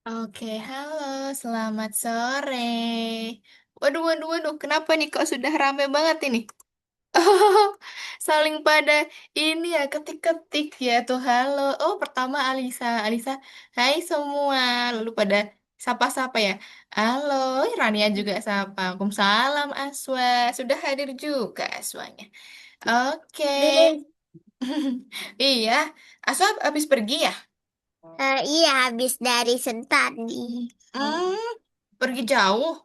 Oke, halo, selamat sore. Waduh, waduh, waduh, kenapa nih kok sudah rame banget ini? Oh, saling pada ini ya, ketik-ketik ya tuh, halo. Oh, pertama Alisa, Alisa, hai semua. Lalu pada sapa-sapa ya. Halo, Rania juga sapa. Waalaikumsalam, Aswa. Sudah hadir juga Aswanya. Oke. Bis, Iya, Aswa habis pergi ya? iya habis dari Sentani. Hmm, pergi jauh.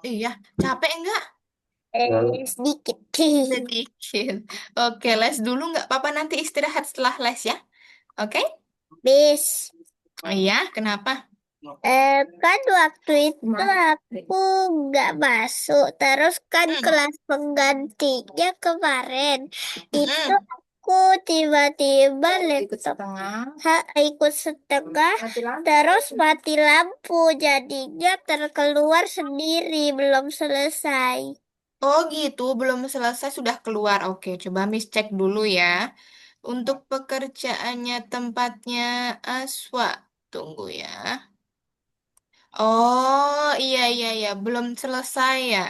Iya, capek enggak? Sedikit. Sedikit. Oke, les dulu nggak apa-apa nanti istirahat setelah les ya. Oke? Bis, Oh iya, kenapa? kan waktu itu aku nggak masuk. Terus kan Hmm, kelas penggantinya kemarin. Itu mm-mm. aku tiba-tiba laptop ikut setengah. Terus mati lampu. Jadinya terkeluar sendiri. Belum selesai. Oh gitu, belum selesai sudah keluar. Oke, coba Miss cek dulu ya. Untuk pekerjaannya tempatnya Aswa. Tunggu ya. Oh, iya iya iya, belum selesai ya.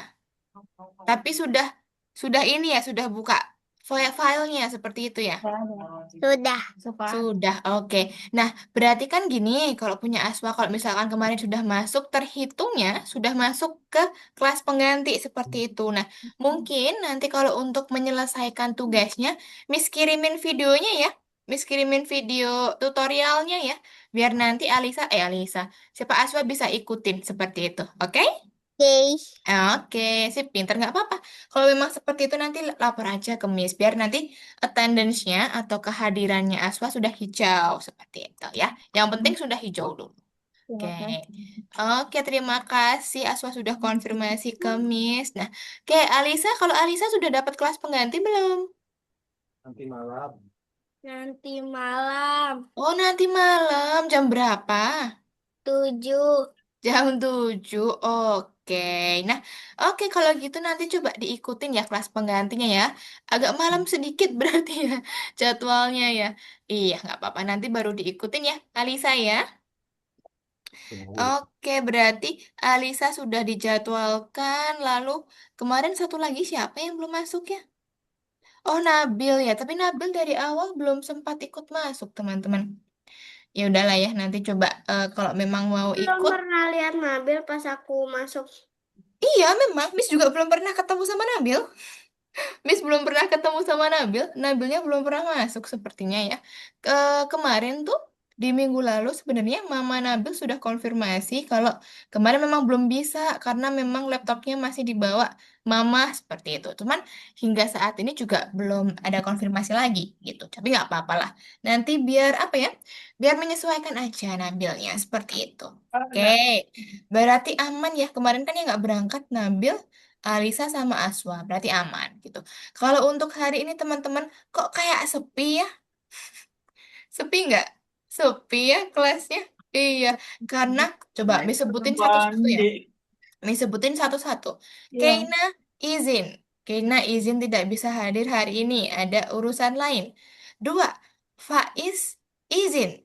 Tapi sudah ini ya, sudah buka filenya seperti itu ya. Sudah. Sudah, oke. Nah, berarti kan gini, kalau punya Aswa, kalau misalkan kemarin sudah masuk, terhitungnya sudah masuk ke kelas pengganti seperti itu. Nah, mungkin nanti kalau untuk menyelesaikan tugasnya, Miss kirimin videonya ya. Miss kirimin video tutorialnya ya. Biar nanti Alisa, siapa Aswa bisa ikutin seperti itu. Oke? Oke. Oke, sip, pinter nggak apa-apa. Kalau memang seperti itu nanti lapor aja ke Miss, biar nanti attendance-nya atau kehadirannya Aswa sudah hijau seperti itu ya. Yang penting sudah hijau dulu. Oke, oke terima kasih Aswa sudah konfirmasi ke Miss. Nah, oke Alisa, kalau Alisa sudah dapat kelas pengganti belum? Nanti malam Oh nanti malam jam berapa? 7. Jam 7, oke. Nah, oke kalau gitu nanti coba diikutin ya kelas penggantinya ya. Agak malam sedikit berarti ya jadwalnya ya. Iya, nggak apa-apa. Nanti baru diikutin ya, Alisa ya. Oke, berarti Alisa sudah dijadwalkan. Lalu kemarin satu lagi siapa yang belum masuk ya? Oh, Nabil ya. Tapi Nabil dari awal belum sempat ikut masuk, teman-teman. Ya udahlah ya, nanti coba kalau memang mau Belum ikut. pernah lihat Nabil pas aku masuk. Iya, memang Miss juga belum pernah ketemu sama Nabil. Miss belum pernah ketemu sama Nabil. Nabilnya belum pernah masuk sepertinya ya. Kemarin tuh di minggu lalu sebenarnya Mama Nabil sudah konfirmasi kalau kemarin memang belum bisa karena memang laptopnya masih dibawa Mama seperti itu. Cuman hingga saat ini juga belum ada konfirmasi lagi gitu. Tapi nggak apa-apa lah. Nanti biar apa ya? Biar menyesuaikan aja Nabilnya seperti itu. Oke, berarti aman ya. Kemarin kan yang nggak berangkat Nabil, Alisa sama Aswa, berarti aman gitu. Kalau untuk hari ini teman-teman, kok kayak sepi ya? Sepi nggak? Sepi ya kelasnya? Iya, karena coba disebutin satu-satu ya. Disebutin satu-satu. Keina izin. Keina izin tidak bisa hadir hari ini. Ada urusan lain. Dua, Faiz izin.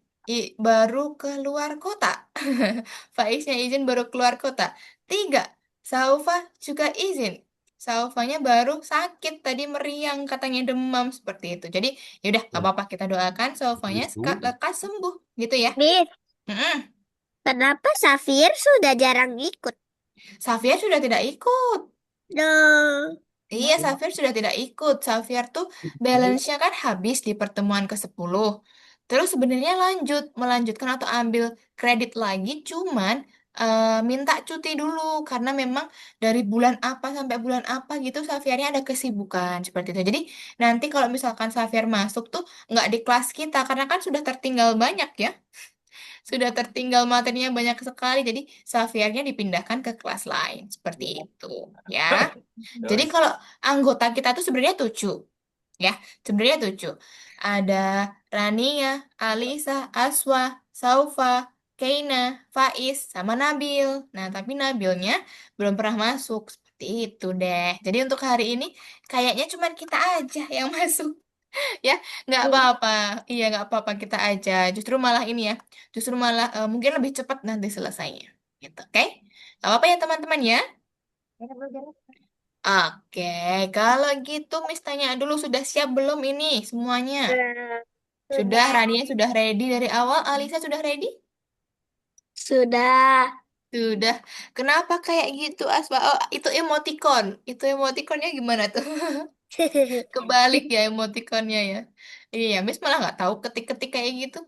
Baru keluar kota. Faiznya izin baru keluar kota. Tiga, Saufa juga izin. Saufanya baru sakit tadi meriang katanya demam seperti itu. Jadi yaudah gak apa-apa kita doakan Saufanya lekas sembuh gitu ya. Bis, Mm-mm. kenapa Safir sudah jarang ikut? Safia sudah tidak ikut. No. Iya, Xavier sudah tidak ikut. Xavier tuh balance-nya kan habis di pertemuan ke-10. Terus sebenarnya melanjutkan atau ambil kredit lagi, cuman minta cuti dulu karena memang dari bulan apa sampai bulan apa gitu Xaviernya ada kesibukan seperti itu. Jadi nanti kalau misalkan Xavier masuk tuh nggak di kelas kita karena kan sudah tertinggal banyak ya. Sudah tertinggal materinya banyak sekali, jadi Xaviernya dipindahkan ke kelas lain seperti itu ya. Jadi kalau anggota kita tuh sebenarnya 7, ya. Sebenarnya 7. Ada Rania, Alisa, Aswa, Saufa, Keina, Faiz, sama Nabil. Nah, tapi Nabilnya belum pernah masuk. Seperti itu deh. Jadi untuk hari ini kayaknya cuma kita aja yang masuk. Ya, nggak apa-apa. Iya, nggak apa-apa kita aja. Justru malah ini ya, justru malah mungkin lebih cepat nanti selesainya. Gitu, oke? Nggak apa-apa ya teman-teman ya. Oke, kalau gitu Miss tanya dulu sudah siap belum ini semuanya? Sudah, Sudah. Rania sudah ready dari awal, Alisa sudah ready? Sudah. Sudah. Kenapa kayak gitu, Asma? Oh, itu emoticon. Itu emoticonnya gimana tuh? Kebalik ya emoticonnya ya. Iya, Miss malah nggak tahu ketik-ketik kayak gitu.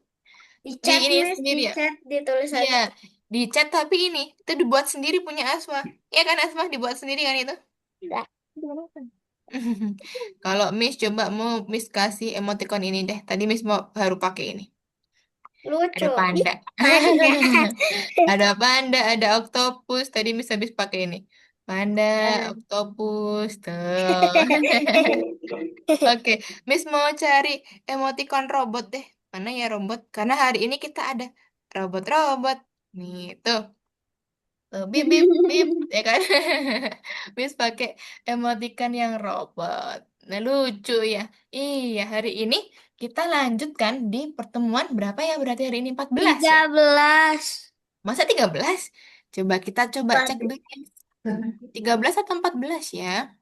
Di Di chat, ini Miss, sendiri di ya. chat ditulis Iya, aja. di chat tapi ini itu dibuat sendiri punya Asma. Iya kan Asma dibuat sendiri kan itu? Sudah. Kalau Miss coba mau Miss kasih emoticon ini deh. Tadi Miss mau baru pakai ini. Lucu. Ada Ih, panda. panda. Ada panda, ada oktopus. Tadi Miss habis pakai ini. Panda, oktopus, tuh. Oke, Miss mau cari emoticon robot deh. Mana ya robot? Karena hari ini kita ada robot-robot. Nih, tuh. Tuh, bip, bip, bip. Ya kan? Miss pakai emoticon yang robot. Nah, lucu ya. Iya, hari ini kita lanjutkan di pertemuan berapa ya? Berarti hari ini 14 ya? 13. Masa 13? Coba cek dulu. Ya. 13 atau 14 ya?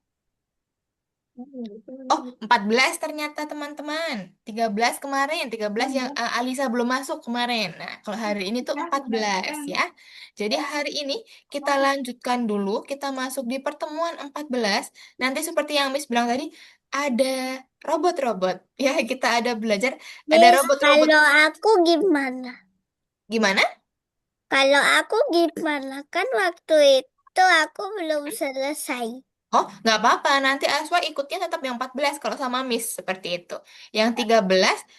Oh, 14 ternyata teman-teman. 13 kemarin, 13 yang Alisa belum masuk kemarin. Nah, kalau hari ini tuh 14 ya. Jadi hari ini kita lanjutkan dulu, kita masuk di pertemuan 14. Nanti seperti yang Miss bilang tadi, ada robot-robot. Ya, kita ada belajar, ada Miss, robot-robot. kalau aku gimana? Gimana? Kalau aku gimana? Kan waktu itu aku belum selesai. Oh, nggak apa-apa. Nanti Aswa ikutnya tetap yang 14 kalau sama Miss seperti itu. Yang 13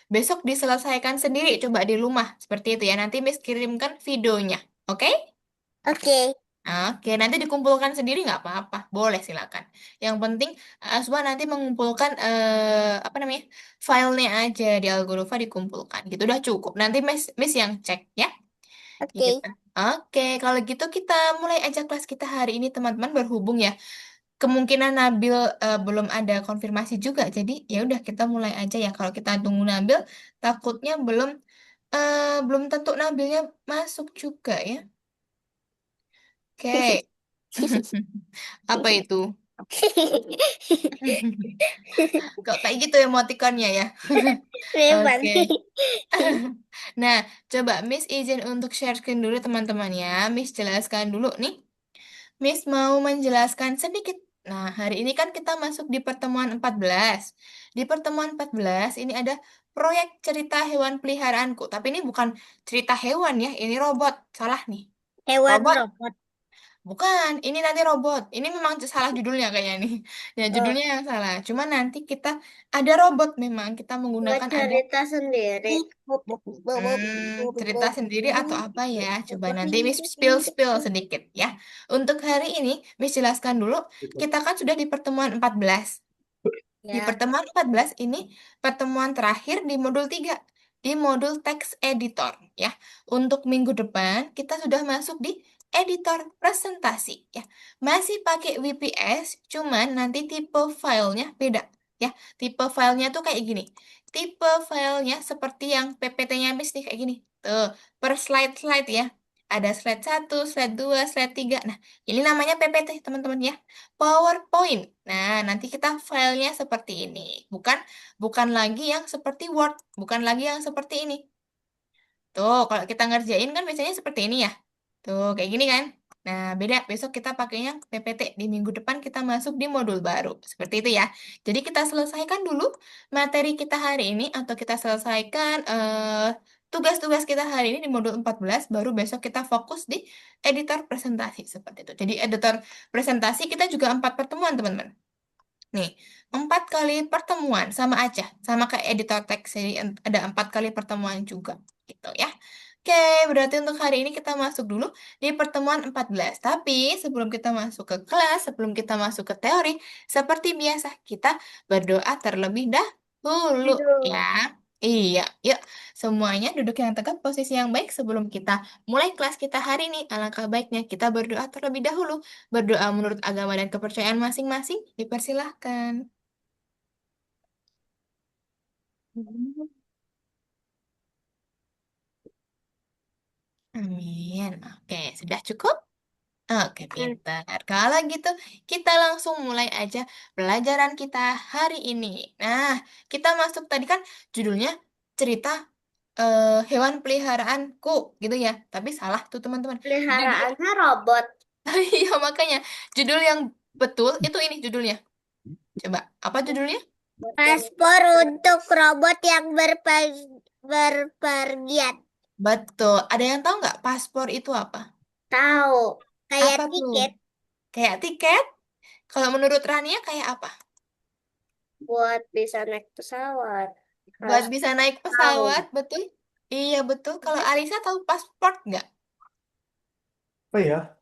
besok diselesaikan sendiri coba di rumah seperti itu ya. Nanti Miss kirimkan videonya. Oke? Oke. Oke, nanti dikumpulkan sendiri nggak apa-apa. Boleh silakan. Yang penting Aswa nanti mengumpulkan apa namanya? Filenya aja di Algorufa dikumpulkan. Gitu udah cukup. Nanti Miss yang cek ya. Oke. Gitu. Oke, kalau gitu kita mulai aja kelas kita hari ini teman-teman berhubung ya kemungkinan Nabil belum ada konfirmasi juga. Jadi ya udah kita mulai aja ya. Kalau kita tunggu Nabil, takutnya belum tentu Nabilnya masuk juga ya. Oke. Apa itu? Kok kayak gitu emotikonnya ya? Memang. Oke. Nah, coba Miss izin untuk share screen dulu teman-teman ya. Miss jelaskan dulu nih. Miss mau menjelaskan sedikit. Nah, hari ini kan kita masuk di pertemuan 14. Di pertemuan 14 ini ada proyek cerita hewan peliharaanku. Tapi ini bukan cerita hewan ya, ini robot. Salah nih. Hewan Robot? robot. Bukan, ini nanti robot. Ini memang salah judulnya kayaknya nih. Ya, Oh, judulnya yang salah. Cuma nanti kita ada robot memang. Kita nggak menggunakan ada cerita sendiri. cerita sendiri atau apa ya? Coba nanti Miss spill sedikit ya. Untuk hari ini, Miss jelaskan dulu. Kita kan sudah di pertemuan 14. Di Ya. pertemuan 14 ini pertemuan terakhir di modul 3. Di modul text editor ya. Untuk minggu depan kita sudah masuk di editor presentasi ya. Masih pakai WPS, cuman nanti tipe filenya beda ya. Tipe filenya tuh kayak gini. Tipe filenya seperti yang PPT-nya Miss nih kayak gini. Tuh, per slide-slide ya. Ada slide 1, slide 2, slide 3. Nah, ini namanya PPT teman-teman ya. PowerPoint. Nah, nanti kita filenya seperti ini. Bukan bukan lagi yang seperti Word, bukan lagi yang seperti ini. Tuh, kalau kita ngerjain kan biasanya seperti ini ya. Tuh, kayak gini kan. Nah, beda. Besok kita pakainya PPT. Di minggu depan kita masuk di modul baru. Seperti itu ya. Jadi kita selesaikan dulu materi kita hari ini atau kita selesaikan tugas-tugas kita hari ini di modul 14. Baru besok kita fokus di editor presentasi. Seperti itu. Jadi editor presentasi kita juga 4 pertemuan, teman-teman. Nih, 4 kali pertemuan sama aja, sama kayak editor teks. Jadi ada 4 kali pertemuan juga, gitu ya. Oke, berarti untuk hari ini kita masuk dulu di pertemuan 14. Tapi sebelum kita masuk ke kelas, sebelum kita masuk ke teori, seperti biasa kita berdoa terlebih dahulu, ya. Gitu. Iya, yuk. Semuanya duduk yang tegap, posisi yang baik sebelum kita mulai kelas kita hari ini. Alangkah baiknya kita berdoa terlebih dahulu. Berdoa menurut agama dan kepercayaan masing-masing, dipersilahkan. Amin. Oke, sudah cukup? Oke, pintar. Kalau gitu, kita langsung mulai aja pelajaran kita hari ini. Nah, kita masuk tadi kan judulnya cerita hewan peliharaanku gitu ya. Tapi salah tuh teman-teman. Judul, Peliharaannya robot. iya makanya judul yang betul itu ini judulnya. Coba, apa judulnya? Paspor untuk robot yang berpergian. Betul. Ada yang tahu nggak paspor itu apa? Tahu. Kayak Apa tuh? tiket Kayak tiket? Kalau menurut Rania kayak apa? buat bisa naik pesawat. Buat Harus bisa naik tahu. pesawat, betul? Iya, betul. Kalau Alisa tahu pasport nggak? Oh ya?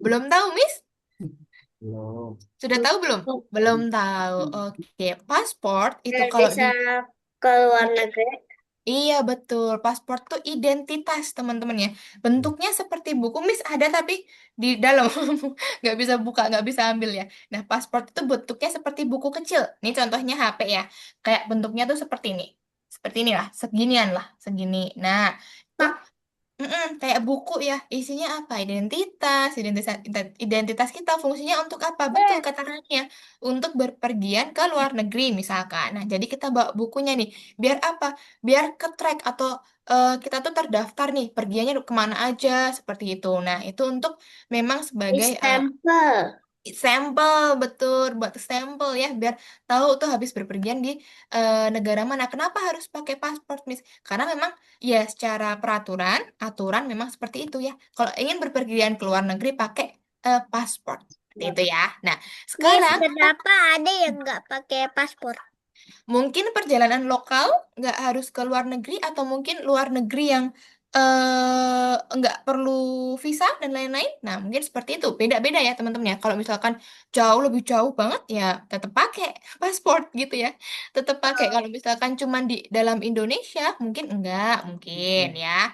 Belum tahu, Miss? Belum. Sudah tahu belum? Belum tahu. Oke, pasport itu Biar kalau di bisa ke luar negeri. iya betul, paspor tuh identitas teman-teman ya. Bentuknya seperti buku, Miss ada tapi di dalam nggak bisa buka, nggak bisa ambil ya. Nah, paspor itu bentuknya seperti buku kecil. Ini contohnya HP ya, kayak bentuknya tuh seperti ini lah, seginian lah, segini. Nah, itu Pak, kayak buku ya, isinya apa? Identitas kita fungsinya untuk apa? Betul kata Rania, untuk berpergian ke luar negeri misalkan. Nah, jadi kita bawa bukunya nih, biar apa? Biar ke track atau kita tuh terdaftar nih, pergiannya kemana aja seperti itu. Nah, itu untuk memang di sebagai stempel. sampel, betul, buat sampel ya, biar tahu tuh habis berpergian di negara mana. Kenapa harus pakai paspor, Miss? Karena memang ya secara peraturan, aturan memang seperti itu ya. Kalau ingin berpergian ke luar negeri pakai paspor. Seperti itu ya. Nah, Miss, sekarang kenapa ada yang nggak pakai paspor? mungkin perjalanan lokal nggak harus ke luar negeri atau mungkin luar negeri yang nggak perlu visa dan lain-lain. Nah, mungkin seperti itu. Beda-beda ya teman-teman ya. Kalau misalkan jauh lebih jauh banget ya tetap pakai paspor gitu ya. Tetap pakai. Kalau misalkan cuma di dalam Indonesia mungkin enggak, mungkin ya.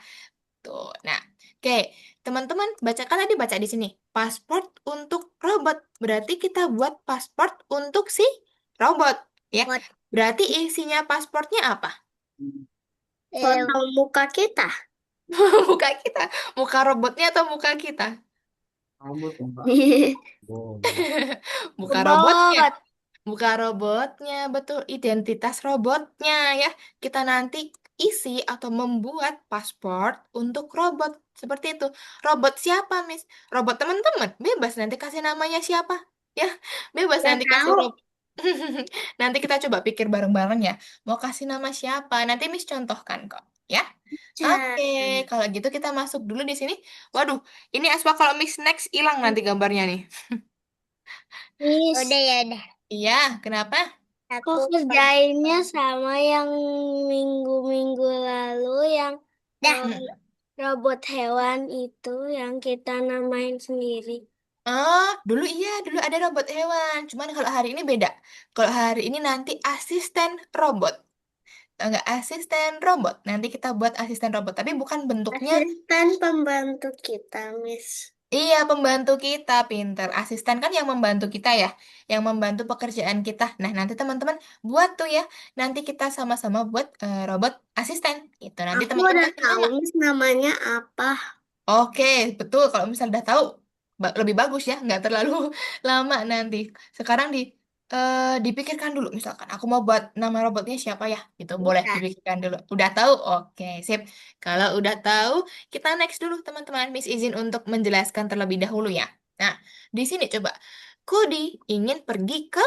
Tuh. Nah, oke. Teman-teman bacakan tadi baca di sini. Paspor untuk robot. Berarti kita buat paspor untuk si robot ya. Buat Berarti isinya pasportnya apa? foto muka kita. Muka kita. Muka robotnya atau muka kita? Rambut enggak. Oh, Muka robotnya. Robot. Muka robotnya, betul. Identitas robotnya ya. Kita nanti isi atau membuat paspor untuk robot. Seperti itu. Robot siapa, Miss? Robot teman-teman. Bebas nanti kasih namanya siapa. Ya, bebas Nggak nanti kasih tahu. robot. Nanti kita coba pikir bareng-bareng ya. Mau kasih nama siapa? Nanti Miss contohkan kok. Ya. Oke, Jangan. kalau gitu kita masuk dulu di sini. Waduh, ini Aspa kalau Miss Next hilang nanti gambarnya nih. Miss, udah ya udah. Iya, kenapa? Kok kerjainnya sama yang minggu-minggu lalu yang dah robot hewan itu yang kita namain sendiri. Oh, dulu iya, dulu ada robot hewan. Cuman kalau hari ini beda. Kalau hari ini nanti asisten robot. Enggak asisten robot. Nanti kita buat asisten robot, tapi bukan bentuknya. Asisten pembantu kita, Miss. Iya, pembantu kita pinter. Asisten kan yang membantu kita ya, yang membantu pekerjaan kita. Nah, nanti teman-teman buat tuh ya. Nanti kita sama-sama buat robot asisten. Itu nanti Aku teman-teman udah kasih tahu, nama. Miss, namanya apa. Oke, betul. Kalau misal udah tahu, lebih bagus ya, nggak terlalu lama nanti. Sekarang dipikirkan dulu. Misalkan aku mau buat nama robotnya siapa ya, gitu boleh Bisa. dipikirkan dulu. Udah tahu? Oke, sip. Kalau udah tahu, kita next dulu teman-teman. Miss izin untuk menjelaskan terlebih dahulu ya. Nah, di sini coba. Kodi ingin pergi ke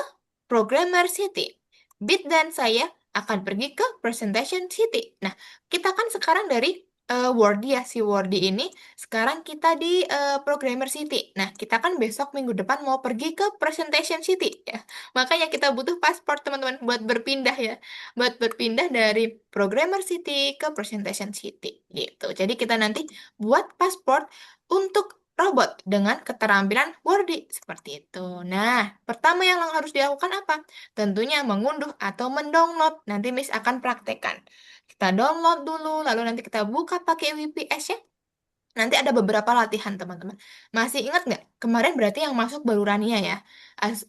Programmer City. Bit dan saya akan pergi ke Presentation City. Nah, kita kan sekarang dari Wordy ya, si Wordy ini sekarang kita di Programmer City. Nah, kita kan besok minggu depan mau pergi ke Presentation City ya. Makanya kita butuh paspor teman-teman buat berpindah ya. Buat berpindah dari Programmer City ke Presentation City gitu. Jadi kita nanti buat paspor untuk robot dengan keterampilan Wordy seperti itu. Nah, pertama yang harus dilakukan apa? Tentunya mengunduh atau mendownload. Nanti Miss akan praktekkan. Kita download dulu, lalu nanti kita buka pakai VPS ya. Nanti ada beberapa latihan, teman-teman. Masih ingat nggak? Kemarin berarti yang masuk baru Rania ya.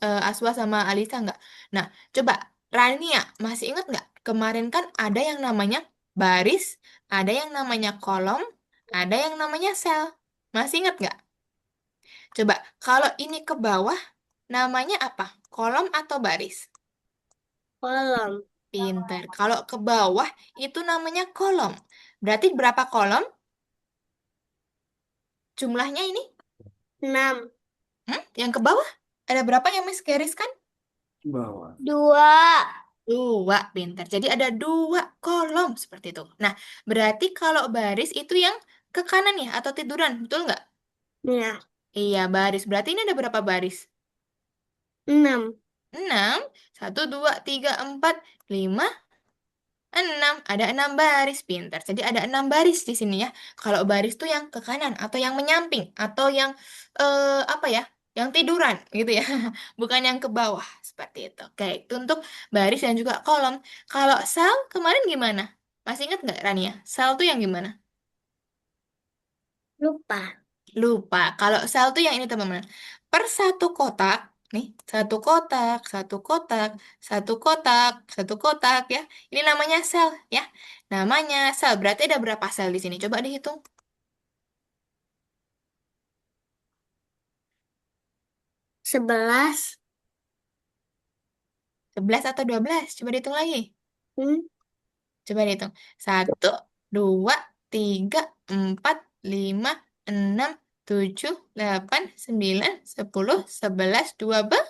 Aswa sama Alisa nggak? Nah, coba. Rania, masih ingat nggak? Kemarin kan ada yang namanya baris, ada yang namanya kolom, ada yang namanya sel. Masih ingat nggak? Coba, kalau ini ke bawah, namanya apa? Kolom atau baris? Kolom. Pinter. Kalau ke bawah, itu namanya kolom. Berarti berapa kolom? Jumlahnya ini? 6. Yang ke bawah? Ada berapa yang Miss gariskan? Bawah. 2. Dua, pintar. Jadi ada dua kolom seperti itu. Nah, berarti kalau baris itu yang ke kanan ya atau tiduran, betul nggak? Ya. Iya, baris. Berarti ini ada berapa baris? 6. Enam. Satu, dua, tiga, empat, lima, enam. Ada enam baris, pintar. Jadi ada enam baris di sini ya. Kalau baris tuh yang ke kanan atau yang menyamping atau yang apa ya? Yang tiduran gitu ya. Bukan yang ke bawah seperti itu. Oke, itu untuk baris dan juga kolom. Kalau sel kemarin gimana? Masih ingat nggak Rania? Sel tuh yang gimana? Lupa. Lupa. Kalau sel tuh yang ini teman-teman. Per satu kotak, nih, satu kotak, satu kotak, satu kotak, satu kotak ya. Ini namanya sel ya. Namanya sel. Berarti ada berapa sel di sini? Coba dihitung. 11. 11 atau 12? Coba dihitung lagi. Hmm? Coba dihitung. Satu, dua, tiga, empat, lima, enam, tujuh, delapan, sembilan, sepuluh, sebelas, dua belas.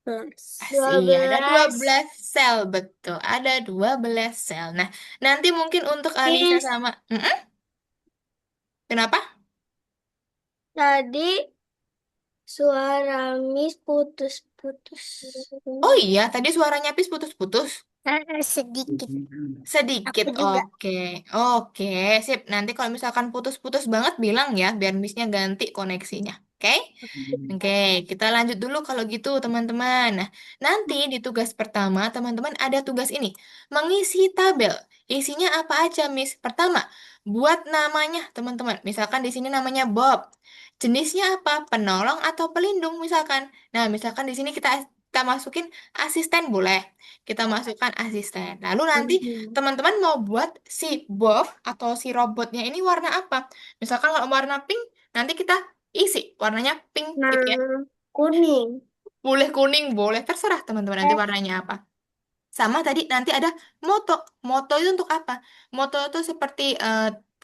Dua Iya, ada dua belas. belas sel, betul. Ada 12 sel. Nah, nanti mungkin untuk Alisa Miss, sama... Mm-mm, kenapa? tadi suara Miss putus-putus. Oh iya, tadi suaranya Pis putus-putus. Sedikit. Sedikit, Aku juga. oke. Oke, sip. Nanti kalau misalkan putus-putus banget bilang ya, biar Misnya ganti koneksinya. Oke? Oke, kita lanjut dulu kalau gitu, teman-teman. Nah, nanti di tugas pertama, teman-teman ada tugas ini. Mengisi tabel. Isinya apa aja, Miss? Pertama, buat namanya, teman-teman. Misalkan di sini namanya Bob. Jenisnya apa? Penolong atau pelindung, misalkan. Nah, misalkan di sini kita masukin asisten, boleh. Kita masukkan asisten. Lalu nanti teman-teman mau buat si Bob atau si robotnya ini warna apa? Misalkan kalau warna pink, nanti kita isi warnanya pink gitu ya. Nah, kuning. Boleh kuning, boleh terserah teman-teman nanti Eh, warnanya apa. Sama tadi nanti ada moto. Moto itu untuk apa? Moto itu seperti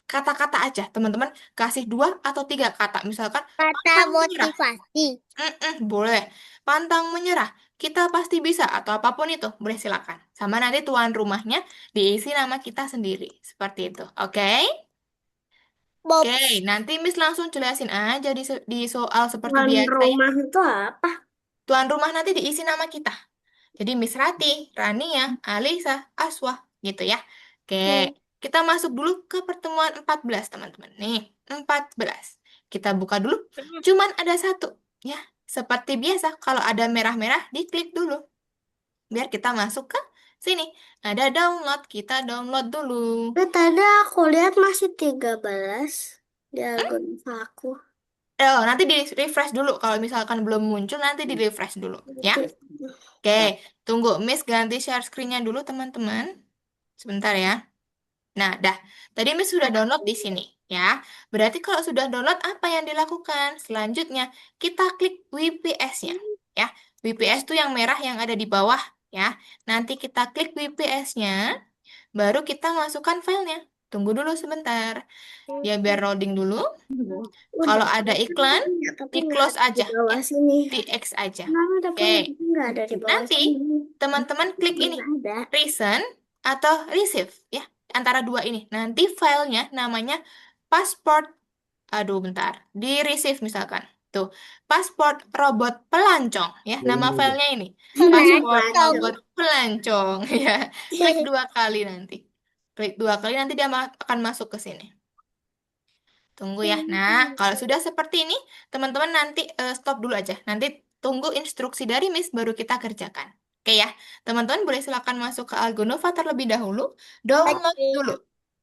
kata-kata aja, teman-teman. Kasih dua atau tiga kata. Misalkan kata pantang menyerah. motivasi. Boleh. Pantang menyerah. Kita pasti bisa atau apapun itu. Boleh silakan. Sama nanti tuan rumahnya diisi nama kita sendiri. Seperti itu. Oke? Oke, Bobs. nanti Miss langsung jelasin aja di soal seperti Tuan biasa ya. rumah itu apa? Tuan rumah nanti diisi nama kita. Jadi Miss Rati, Rania, Alisa, Aswah gitu ya. Oke, Hmm. kita masuk dulu ke pertemuan 14 teman-teman. Nih, 14. Kita buka dulu. Cuman ada satu ya. Seperti biasa, kalau ada merah-merah diklik dulu. Biar kita masuk ke sini. Ada download, kita download dulu. Tadi aku lihat masih 13 di akun aku. Oh, nanti di refresh dulu. Kalau misalkan belum muncul, nanti di refresh dulu ya. Oke, tunggu Miss ganti share screen-nya dulu teman-teman. Sebentar ya. Nah, dah. Tadi Miss sudah download di sini, ya. Berarti kalau sudah download, apa yang dilakukan? Selanjutnya, kita klik WPS-nya, ya. WPS itu yang merah yang ada di bawah, ya. Nanti kita klik WPS-nya, baru kita masukkan filenya. Tunggu dulu sebentar. Ya, biar loading dulu. Udah, Kalau ada iklan, tapi di nggak close ada di aja, ya. bawah sini. Di X aja. Kenapa udah Oke. punya tapi nggak ada di bawah Nanti sini? teman-teman klik ini, Nggak ada. recent atau receive ya, antara dua ini. Nanti filenya namanya passport. Aduh, bentar. Di receive misalkan. Tuh, pasport robot pelancong ya, nama filenya ini. Naik Pasport langsung. robot pelancong ya. Klik dua kali nanti. Klik dua kali nanti dia akan masuk ke sini. Tunggu ya. Nah, kalau sudah seperti ini, teman-teman nanti stop dulu aja. Nanti tunggu instruksi dari Miss baru kita kerjakan. Oke ya, teman-teman boleh silakan masuk ke Algonova terlebih dahulu. Download Oke, dulu.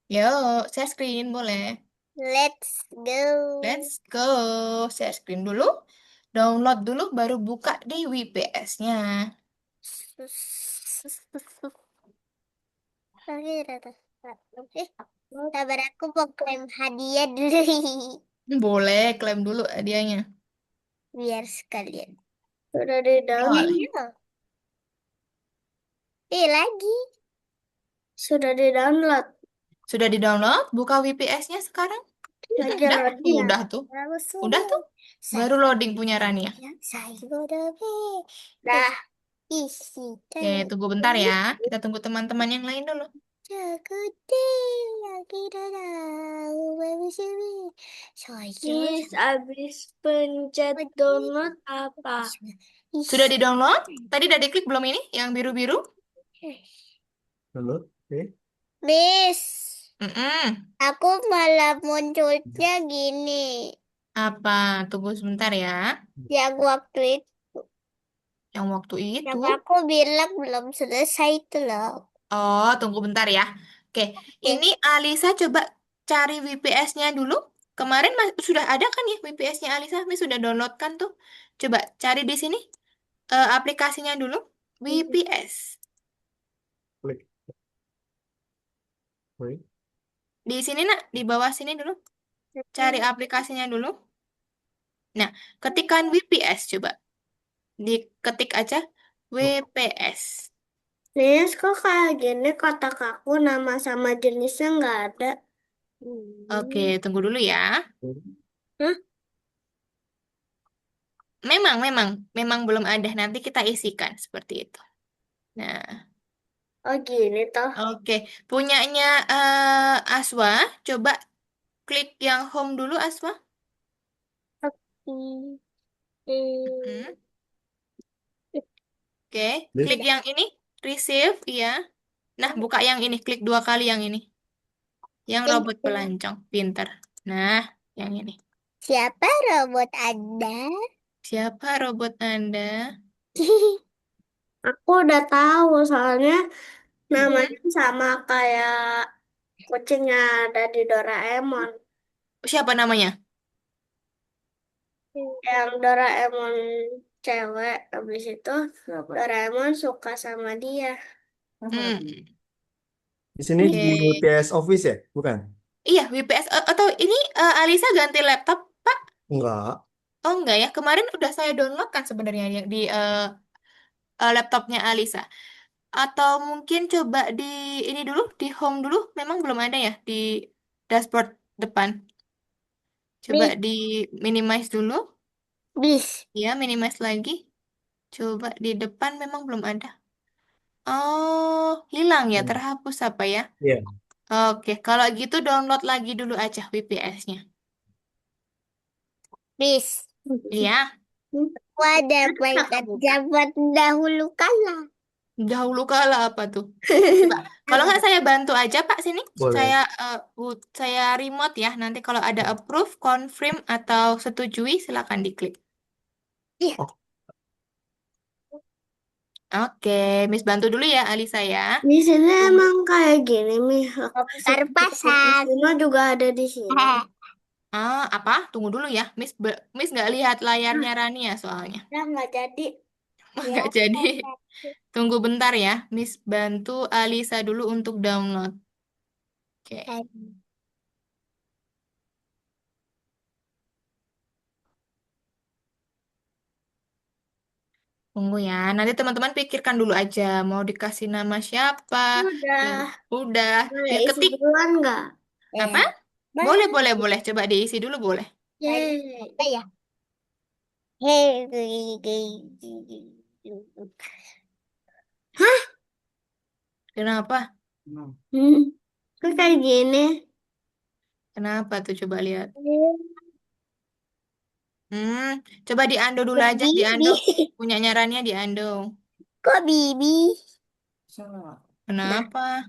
Yo, share screen boleh. let's go. Let's go. Share screen dulu. Download dulu, baru buka di WPS-nya. Oke, Tata. Eh, sabar aku mau klaim hadiah dulu. Boleh, klaim dulu hadiahnya. Biar sekalian. Sudah di Boleh. download. Lagi. Sudah di download. Sudah di-download? Buka VPS-nya sekarang? Lagi Udah? loading ya? Udah tuh. Lalu Udah sudah. tuh. Baru Saya, loading punya Rania. saya udah dah isi Oke, dan tunggu bentar ya. Kita tunggu teman-teman yang lain dulu. jago deh. Lagi tahu baby sini. Saya Miss, abis pencet download apa? Sudah di-download? Tadi udah diklik belum ini? Yang biru-biru? Dulu. Oke. Miss, Mm-mm. aku malah munculnya gini. Apa? Tunggu sebentar ya. Yang waktu itu, Yang waktu itu. yang aku bilang belum selesai itu loh. Oh, tunggu bentar ya. Oke, Oke. ini Alisa coba cari VPS-nya dulu. Kemarin sudah ada kan ya VPS-nya Alisa? Mi sudah download kan tuh? Coba cari di sini aplikasinya dulu. VPS. Klik. Klik. Di sini nak, di bawah sini dulu. Cari aplikasinya dulu. Nah, ketikkan VPS coba. Diketik aja WPS. Miss, kok kayak gini kotak aku nama sama jenisnya nggak ada? Oke, tunggu dulu ya. Hah? Memang belum ada. Nanti kita isikan seperti itu. Nah, Oh gini toh. oke. Punyanya Aswa, coba klik yang home dulu Aswa. Hmm. Hmm, Oke, klik This. yang ini, receive, iya. Nah, buka yang ini, klik 2 kali yang ini. Yang robot pelancong, pinter. Nah, yang ini. Siapa robot Anda? Siapa robot Anda? Aku udah tahu soalnya Mm-mm. namanya sama kayak kucing yang ada di Doraemon. Siapa namanya? Yang Doraemon cewek, habis itu Doraemon suka sama dia. Hmm, Di sini Oke. di TS Office ya? Bukan? Iya, WPS. Atau ini Alisa ganti laptop, Pak? Enggak. Oh enggak ya, kemarin udah saya download kan sebenarnya di laptopnya Alisa. Atau mungkin coba di ini dulu, di home dulu. Memang belum ada ya di dashboard depan. Coba Bis, di minimize dulu. bis. Ya, minimize lagi. Coba di depan memang belum ada. Oh, hilang ya, Hmm. terhapus apa ya? Iya. Oke, kalau gitu download lagi dulu aja VPS-nya. Bis. Iya, Wadah Kakak mainan buka. zaman dahulu kala. dahulu kala apa tuh? Coba, kalau nggak saya bantu aja Pak sini. Boleh. Saya remote ya. Nanti kalau ada approve, confirm atau setujui silakan diklik. Iya. Oh, Oke, Miss bantu dulu ya Alisa ya. Di sini emang kayak gini, Mi. Bongkar pasang. Semua juga ada di sini. Apa? Tunggu dulu ya. Miss nggak lihat layarnya Rania soalnya. Ya nggak jadi. Ya, Nggak jadi. Tunggu bentar ya. Miss bantu Alisa dulu untuk download. Oke. Tunggu ya. Nanti teman-teman pikirkan dulu aja. Mau dikasih nama siapa? Dan Udah. udah. Boleh isi Diketik. duluan nggak? Apa? Boleh, Boleh. boleh, boleh. Coba diisi dulu boleh. Yeay. Apa ya? Hei. Hah? Kenapa? Hmm. Kok kayak gini? Kenapa tuh? Coba lihat. Hmm, Coba diando dulu Kok aja. bibi? Diando. Punyanya Rania diando. Kok bibi? Dah. Kenapa?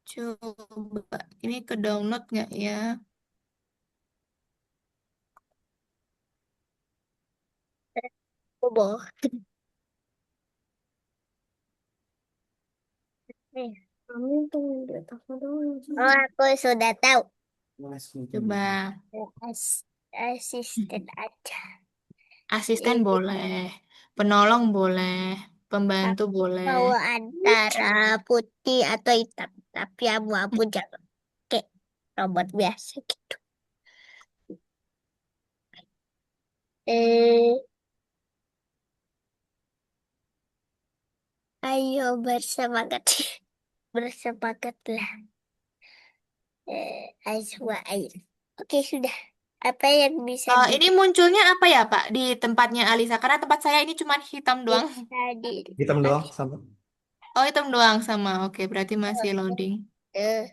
Coba. Ini ke download nggak ya? Bobo. Kamu tunggu di aku doang. Oh, aku sudah tahu. Coba. Asisten aja. Asisten Ini boleh. Penolong boleh. Pembantu boleh. Mau antara putih atau hitam. Tapi abu-abu jangan kayak robot biasa gitu. Eh, ayo bersemangat. Bersemangatlah. Azwa air. Oke, sudah. Apa yang bisa Ini munculnya apa ya, Pak, di tempatnya Alisa? Karena tempat saya ini cuma hitam doang. bisa Hitam doang sama. Oh, hitam doang sama. Oke, berarti masih loading. Eh,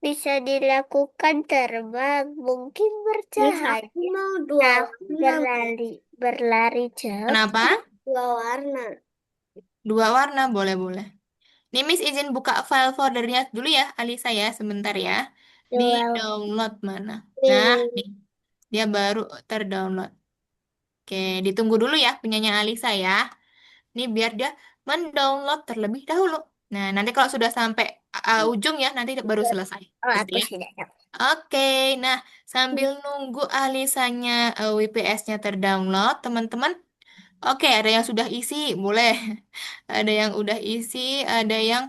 bisa dilakukan terbang, mungkin Miss, bercahaya. aku mau dua Nah, warna. berlari jauh. Kenapa? Dua warna. Dua warna, boleh-boleh. Nih, Miss izin buka file foldernya dulu ya, Alisa ya, sebentar ya. Di Dua download mana? Nah, Nih, nih, dia baru terdownload. Oke, ditunggu dulu ya punyanya Alisa ya. Ini biar dia mendownload terlebih dahulu. Nah, nanti kalau sudah sampai ujung ya, nanti baru selesai. Oh, Gitu aku ya. sudah tahu. Oke, nah sambil nunggu Alisanya WPS-nya terdownload, teman-teman. Oke, ada yang sudah isi, boleh. Ada yang udah isi, ada yang...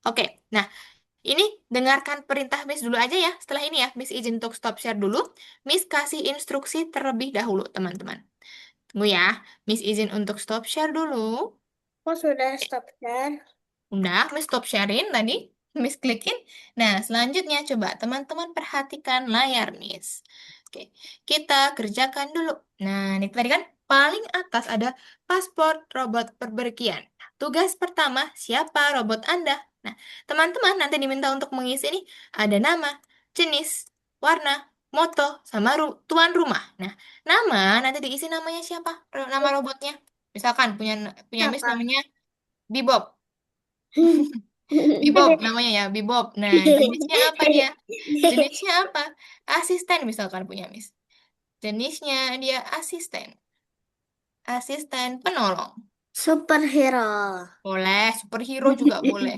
Oke, nah ini dengarkan perintah Miss dulu aja ya. Setelah ini ya, Miss izin untuk stop share dulu. Miss kasih instruksi terlebih dahulu, teman-teman. Tunggu ya, Miss izin untuk stop share dulu. aku sudah stop share. Udah, Miss stop sharing tadi. Miss klikin. Nah, selanjutnya coba teman-teman perhatikan layar Miss. Oke, kita kerjakan dulu. Nah, ini tadi kan paling atas ada paspor robot perpergian. Tugas pertama, siapa robot Anda? Nah, teman-teman nanti diminta untuk mengisi nih ada nama, jenis, warna, moto, sama tuan rumah. Nah, nama nanti diisi namanya siapa? Nama robotnya. Misalkan punya punya Miss Apa? namanya Bebop. Bebop namanya ya, Bebop. Nah, jenisnya apa dia? Jenisnya apa? Asisten misalkan punya Miss. Jenisnya dia asisten. Asisten penolong. Superhero. Boleh, superhero juga boleh.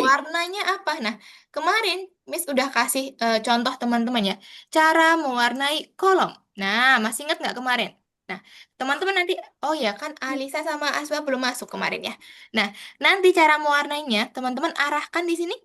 Warnanya apa? Nah, kemarin Miss udah kasih contoh teman-teman ya. Cara mewarnai kolom. Nah, masih ingat nggak kemarin? Nah, teman-teman nanti, oh ya kan Alisa sama Aswa belum masuk kemarin ya. Nah, nanti cara mewarnainya, teman-teman arahkan di sini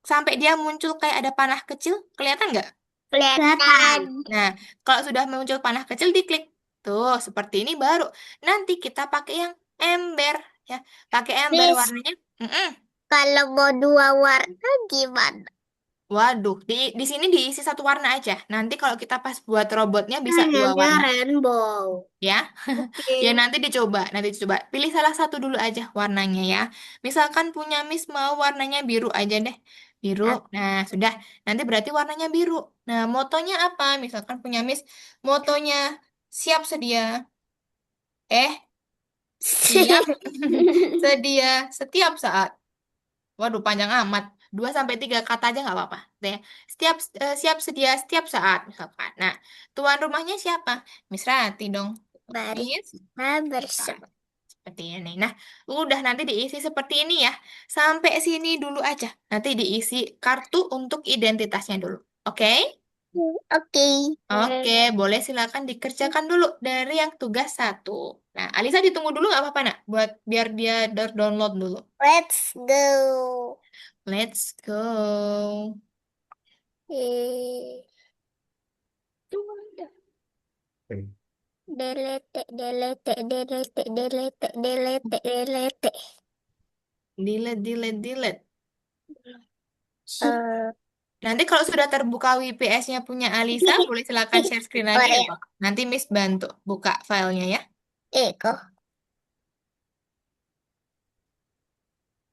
sampai dia muncul kayak ada panah kecil. Kelihatan nggak? Kelihatan. Nah, kalau sudah muncul panah kecil, diklik. Tuh, seperti ini baru. Nanti kita pakai yang ember ya. Pakai ember Miss, warnanya. Mm-mm. kalau mau dua warna gimana? Waduh, di sini diisi satu warna aja. Nanti kalau kita pas buat robotnya bisa dua Pengennya warna, rainbow. ya. Oke. Ya nanti dicoba. Pilih salah satu dulu aja warnanya ya. Misalkan punya Miss mau warnanya biru aja deh. Biru. Aku Nah, sudah. Nanti berarti warnanya biru. Nah, motonya apa? Misalkan punya Miss motonya siap sedia. Siap sedia setiap saat. Waduh, panjang amat. 2 sampai 3 kata aja nggak apa-apa. Deh. Siap sedia setiap saat misalkan. Nah, tuan rumahnya siapa? Miss Rati dong. mari Miss kita bersama. seperti ini. Nah, udah nanti diisi seperti ini ya. Sampai sini dulu aja. Nanti diisi kartu untuk identitasnya dulu. Oke? Oke, Oke, boleh silakan dikerjakan dulu dari yang tugas 1. Nah, Alisa ditunggu dulu nggak apa-apa, nak? Buat biar dia download dulu. let's go. Let's go. Eh, Oke. delete, delete, delete, delete, delete, delete. Delete, delete, delete. Eh, Nanti kalau sudah terbuka WPS-nya punya Alisa, boleh silakan share screen lagi ya. Oreo, Nanti Miss bantu buka filenya ya. kok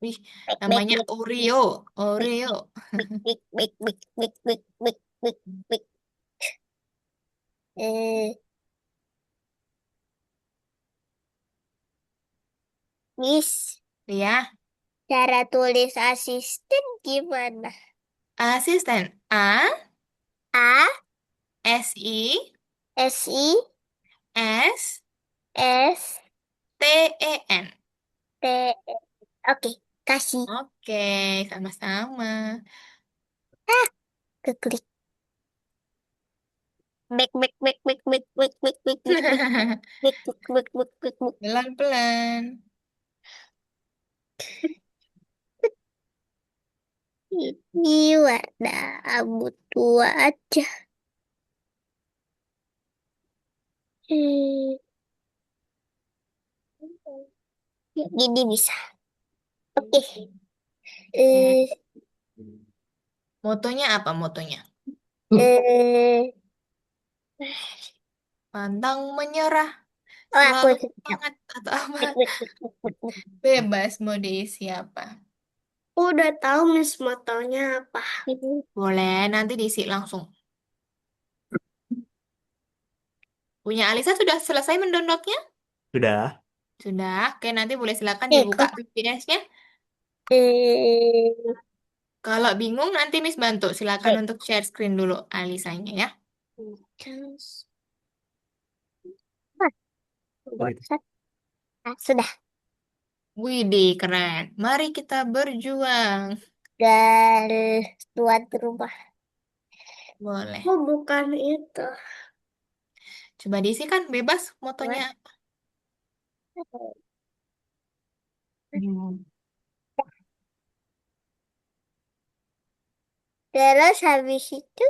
Wih, back, back, namanya back, Oreo. Oreo. back, back, back, back, back, back, back, back, back. Eh, Miss, Ya, cara tulis asisten gimana? asisten A A, S I S, I, S S, T E N. T, E. Oke, kasih. Oke, sama-sama. Keklik. Back, back, back, back, back, back, back, back, back, back, back, back, back, back, back, back. Pelan-pelan. Ini warna abu tua aja. Hmm, ya, gini bisa. Oke. Oke. Eh, Motonya apa motonya? eh, Pantang menyerah, oh aku selalu siap. semangat atau apa? Back, back, back, back, back, back. Bebas mau diisi apa? Udah tahu Miss motonya apa? Boleh, nanti diisi langsung. Punya Alisa sudah selesai mendownloadnya? Sudah. Sudah. Oke, nanti boleh silakan dibuka Kok VPS-nya. eh Kalau bingung nanti Miss bantu. Silakan eh, untuk share screen dulu Alisanya ya. ah, Oh, itu. bosan. Ah, sudah. Widih, keren. Mari kita berjuang. Dan tuan rumah. Boleh. Oh, bukan itu. Coba diisi kan bebas motonya. Tuan. Hmm. Terus habis itu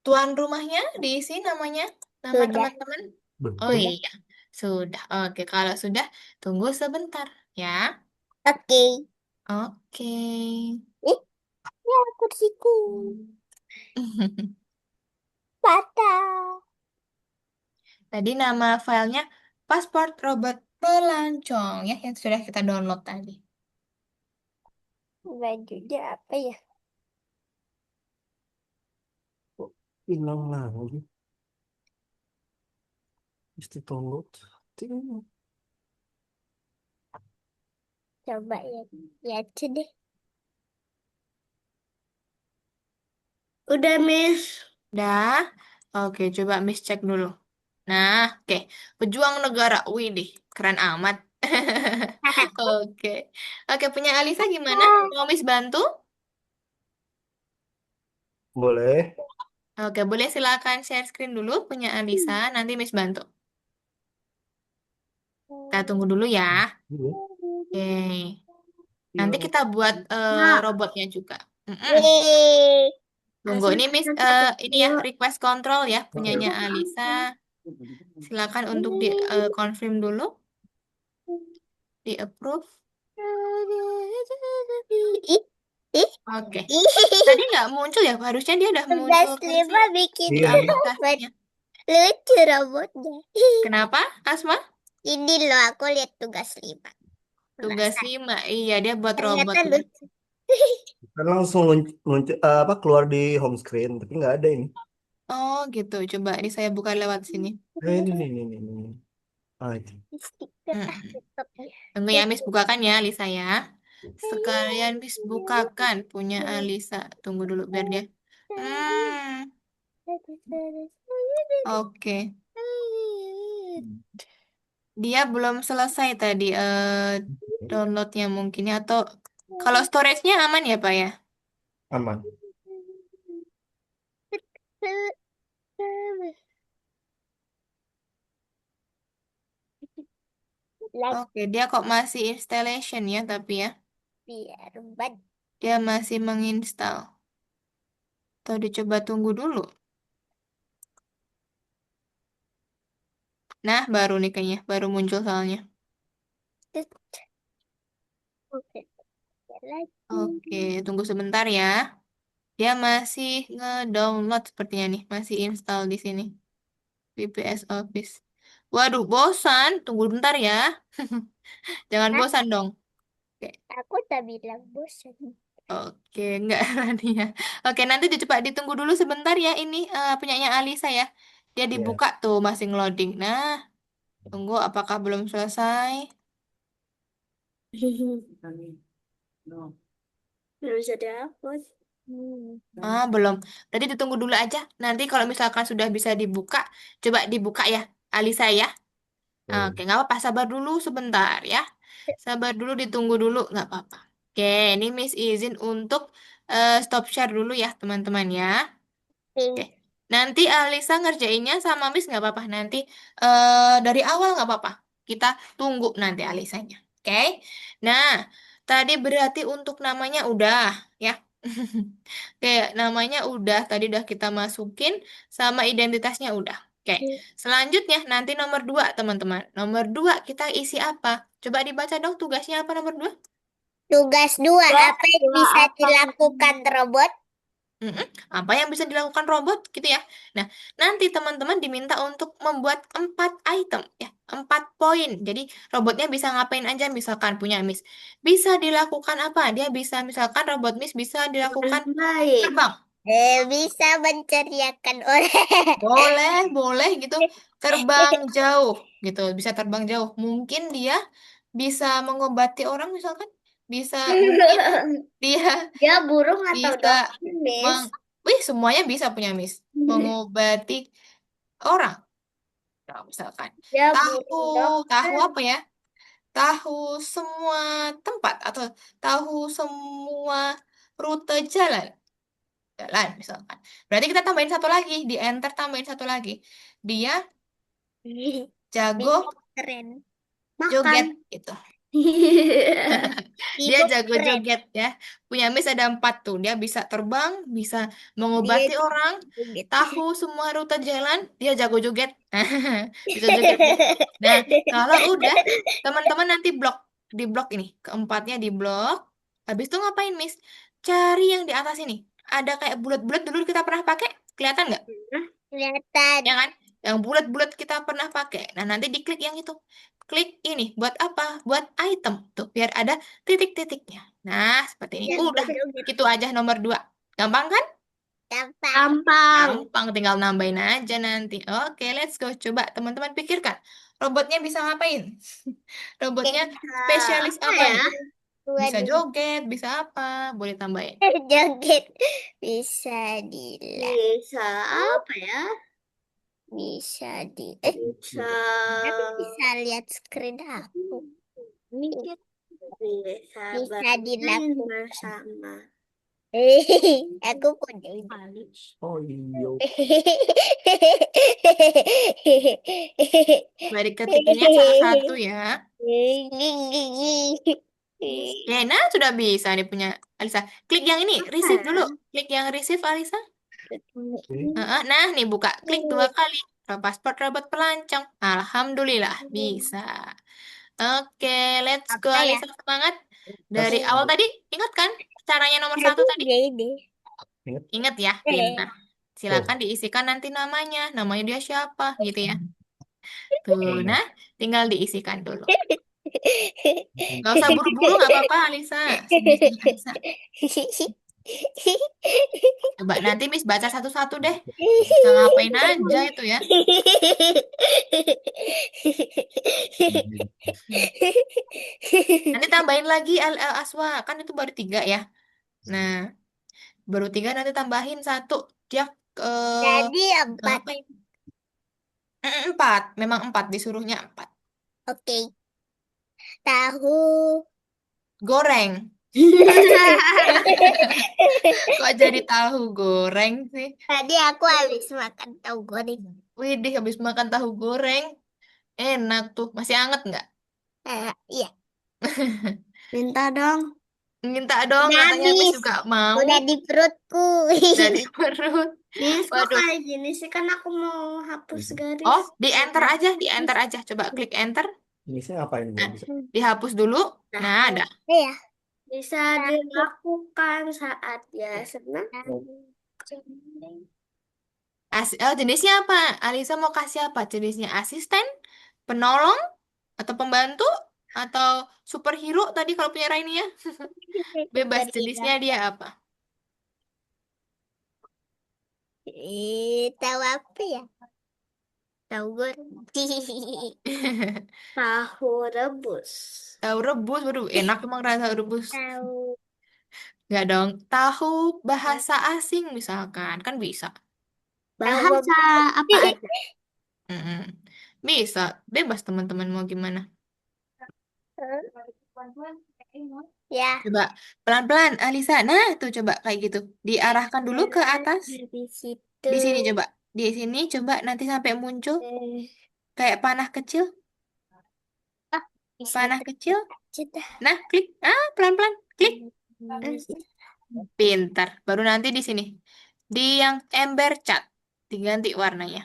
Tuan rumahnya diisi namanya, nama sudah. teman-teman. Oh Belum. Sudah. iya, sudah. Oke, kalau sudah, tunggu sebentar ya. Oke. Oke. Eh, ya kursiku. Patah. Tadi nama filenya Pasport Robot Pelancong ya, yang sudah kita download tadi. Bajunya apa ya? Kok hilang lagi. Mesti download. Ting. Coba ya. Ya deh. Udah Miss. Dah? Oke, coba Miss cek dulu. Nah, oke. Pejuang negara. Widih, keren amat. Oke. Oke, punya Alisa gimana? Mau Miss bantu? Boleh. Oke, boleh silakan share screen dulu punya Alisa. Nanti Miss bantu. Kita tunggu dulu ya. Iya. Oke. Nanti Hilang. kita buat Nah, robotnya juga. Mm-mm. Yeay. Tunggu, Asma ini Miss nanti aku ini ya dulu. request control ya Oke. punyanya Alisa. Silakan untuk di confirm dulu, di approve. Ih, ih, Oke. ih. Tadi nggak muncul ya? Harusnya dia udah Tugas muncul ke lima sini bikin di Iya nih. robot. aplikasinya. Lucu robotnya. Kenapa, Asma? Ini loh aku lihat tugas 5. Tugas Penasaran. 5. Iya, dia buat robot Ternyata ya. lucu. Kan langsung apa keluar di home screen, tapi nggak ada ini. Oh, gitu. Coba ini saya buka lewat sini. Ini. Ah, itu. Stiker Hmm. laptopnya. Tunggu ya, Miss bukakan ya, Alisa ya. Sekalian Miss bukakan punya Alisa. Tunggu dulu biar dia. Hmm, oke. Dia belum selesai tadi downloadnya mungkin ya. Atau kalau storage-nya aman ya, Pak ya? Aman. Lagi Oke, dia kok masih installation ya, tapi ya. biar ban. Dia masih menginstal. Atau dicoba tunggu dulu. Nah, baru nih kayaknya. Baru muncul soalnya. Oke, lagi. Oke, tunggu sebentar ya. Dia masih nge-download sepertinya nih. Masih install di sini. VPS Office. Waduh, bosan. Tunggu bentar ya. Jangan Hah? bosan dong. Oke, Aku tak bilang bosan. oke, enggak Rania. Oke, nanti coba ditunggu dulu sebentar ya. Ini punyanya Alisa ya. Dia Ya. dibuka tuh, masih ngeloading. Nah, tunggu apakah belum selesai? Belum bisa dihapus. Belum. Tadi ditunggu dulu aja. Nanti kalau misalkan sudah bisa dibuka, coba dibuka ya, Alisa ya. Oke, nggak apa-apa. Sabar dulu sebentar ya. Sabar dulu, ditunggu dulu, nggak apa-apa. Oke, ini Miss izin untuk stop share dulu ya, teman-teman ya. Oke. Oke. Nanti Alisa ngerjainnya sama Miss nggak apa-apa. Nanti dari awal nggak apa-apa. Kita tunggu nanti Alisanya. Oke? Nah, tadi berarti untuk namanya udah ya. Oke, namanya udah. Tadi udah kita masukin sama identitasnya udah. Oke, selanjutnya nanti nomor 2 teman-teman. Nomor 2 kita isi apa? Coba dibaca dong tugasnya apa nomor 2? Tugas 2, apa yang Dua bisa apa? dilakukan robot? Apa yang bisa dilakukan robot gitu ya. Nah, nanti teman-teman diminta untuk membuat 4 item ya, 4 poin. Jadi robotnya bisa ngapain aja misalkan punya Miss. Bisa dilakukan apa? Dia bisa misalkan robot Miss bisa dilakukan Baik. terbang. Bisa menceriakan orang. Boleh, boleh gitu. Terbang jauh gitu, bisa terbang jauh. Mungkin dia bisa mengobati orang misalkan. Bisa mungkin dia Dia burung atau bisa dokter, Miss? meng Wih, semuanya bisa punya Miss. Mengobati orang. Nah, misalkan Dia tahu burung tahu dokter. apa ya? Tahu semua tempat atau tahu semua rute jalan misalkan. Berarti kita tambahin satu lagi, di enter tambahin satu lagi. Dia jago Bisa keren. Makan. joget gitu. Dia Hidup jago keren. joget ya. Punya Miss ada 4 tuh. Dia bisa terbang, bisa Dia mengobati orang, joget. tahu semua rute jalan, dia jago joget. Bisa joget ya. Nah, kalau udah, teman-teman nanti blok. Di blok ini. Keempatnya di blok. Habis itu ngapain, Miss? Cari yang di atas ini. Ada kayak bulat-bulat dulu kita pernah pakai. Kelihatan nggak? Kelihatan. Ya kan? Yang bulat-bulat kita pernah pakai. Nah, nanti diklik yang itu. Klik ini. Buat apa? Buat item. Tuh, biar ada titik-titiknya. Nah, seperti ini. Udah. Joget. Gitu aja nomor 2. Gampang kan? Gampang. Gampang. Gampang. Tinggal nambahin aja nanti. Oke, let's go. Coba teman-teman pikirkan. Robotnya bisa ngapain? Robotnya spesialis Apa apa ya? nih? Bisa Waduh. joget, bisa apa? Boleh tambahin. Joget. Bisa dilakukan. Bisa apa ya? Bisa di. Bisa Tapi bisa lihat screen aku. mikir. Bisa Bisa bermain dilakukan. bersama. Aku punya. Oh iya. Balik ketikinnya satu-satu ya. Oke, nah sudah bisa nih punya Alisa. Klik yang ini, receive dulu. Klik yang receive Alisa. Nah, nih buka. Klik 2 kali. Pasport robot pelancong. Alhamdulillah, bisa. Oke, let's go Apa ya? Alisa, semangat. Dari awal tadi, ingat kan? Caranya nomor 1 tadi? Ini. Ingat ya, pintar. Silakan diisikan nanti namanya. Namanya dia siapa, gitu ya. Tuh, nah, tinggal diisikan dulu. Gak usah buru-buru, gak apa-apa Alisa. Santai Alisa. Coba nanti Miss baca satu-satu deh. Bisa ngapain aja itu ya. Nanti tambahin lagi Aswa. Kan itu baru 3 ya. Nah, baru 3 nanti tambahin 1. Dia Jadi 4. ngapain? 4. Memang 4. Disuruhnya 4. Oke. Tahu. Goreng. Kok jadi tahu goreng sih? Tadi aku habis makan tahu goreng. Widih, habis makan tahu goreng. Enak tuh. Masih anget nggak? Iya. Minta dong. Minta dong, Udah katanya Miss habis. juga mau. Udah di perutku. Dari perut. Miss, kok Waduh. kayak gini sih? Kan aku mau hapus garis. Oh, di enter aja, di enter aja. Coba klik enter. Bisa ngapain dia? Bisa. Dihapus dulu. Nah, ada. Iya. Bisa dilakukan saat dia senang. Jenisnya apa? Alisa mau kasih apa? Jenisnya asisten, penolong, atau pembantu, atau superhero tadi kalau punya Rainia? Bebas jenisnya dia apa? Tahu apa ya? Tahu goreng. Tahu rebus. Tahu rebus, waduh, enak emang rasa rebus. Tahu. Nggak dong. Tahu bahasa asing misalkan, kan bisa. Bahasa apa aja? Mm-mm. Bisa, bebas teman-teman mau gimana. Ya. Coba pelan-pelan, Alisa. Nah, tuh coba kayak gitu. Diarahkan dulu ke atas. Di situ. Di sini coba. Di sini coba nanti sampai muncul Eh, kayak panah kecil. ah, bisa Panah kecil. tercipta. Nah, klik. Pelan-pelan. Klik. Hmm. Pintar. Baru nanti di sini. Di yang ember cat. Diganti warnanya.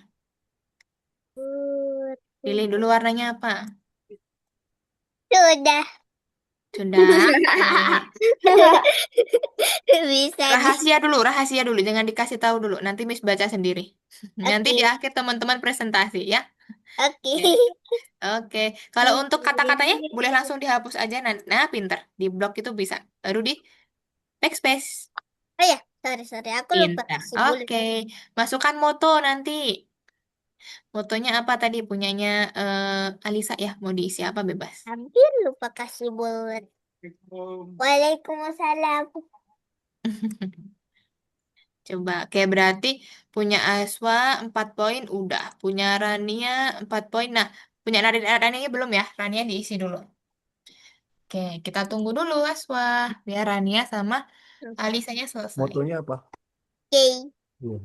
Pilih dulu warnanya apa. Sudah. Sudah. Oke. Bisa di. Rahasia dulu. Jangan dikasih tahu dulu. Nanti Miss baca sendiri. Nanti Oke, di akhir teman-teman presentasi ya. oke. Oke. Oke. Kalau untuk kata-katanya boleh langsung dihapus aja. Nah, pintar. Di blok itu bisa. Baru di backspace. Oh ya, sorry, aku lupa Pintar. kasih bulat. Oke. Masukkan moto nanti. Motonya apa tadi? Punyanya Alisa ya. Mau diisi apa bebas. Hampir lupa kasih bulat. Waalaikumsalam. Coba. Oke, berarti punya Aswa 4 poin udah. Punya Rania 4 poin. Nah, punya Rania belum ya? Rania diisi dulu. Oke, kita tunggu dulu Aswa. Biar Rania sama Alisanya selesai. Motonya apa? Oke. Iya.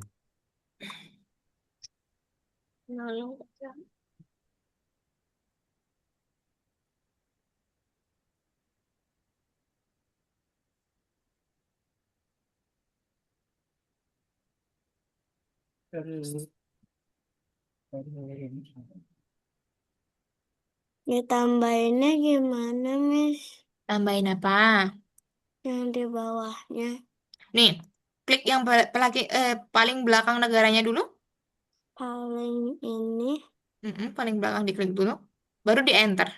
Ditambahinnya gimana, Miss? Tambahin apa? Yang di bawahnya. Nih, klik yang paling belakang negaranya dulu. Paling ini. Paling belakang diklik dulu. Baru di enter.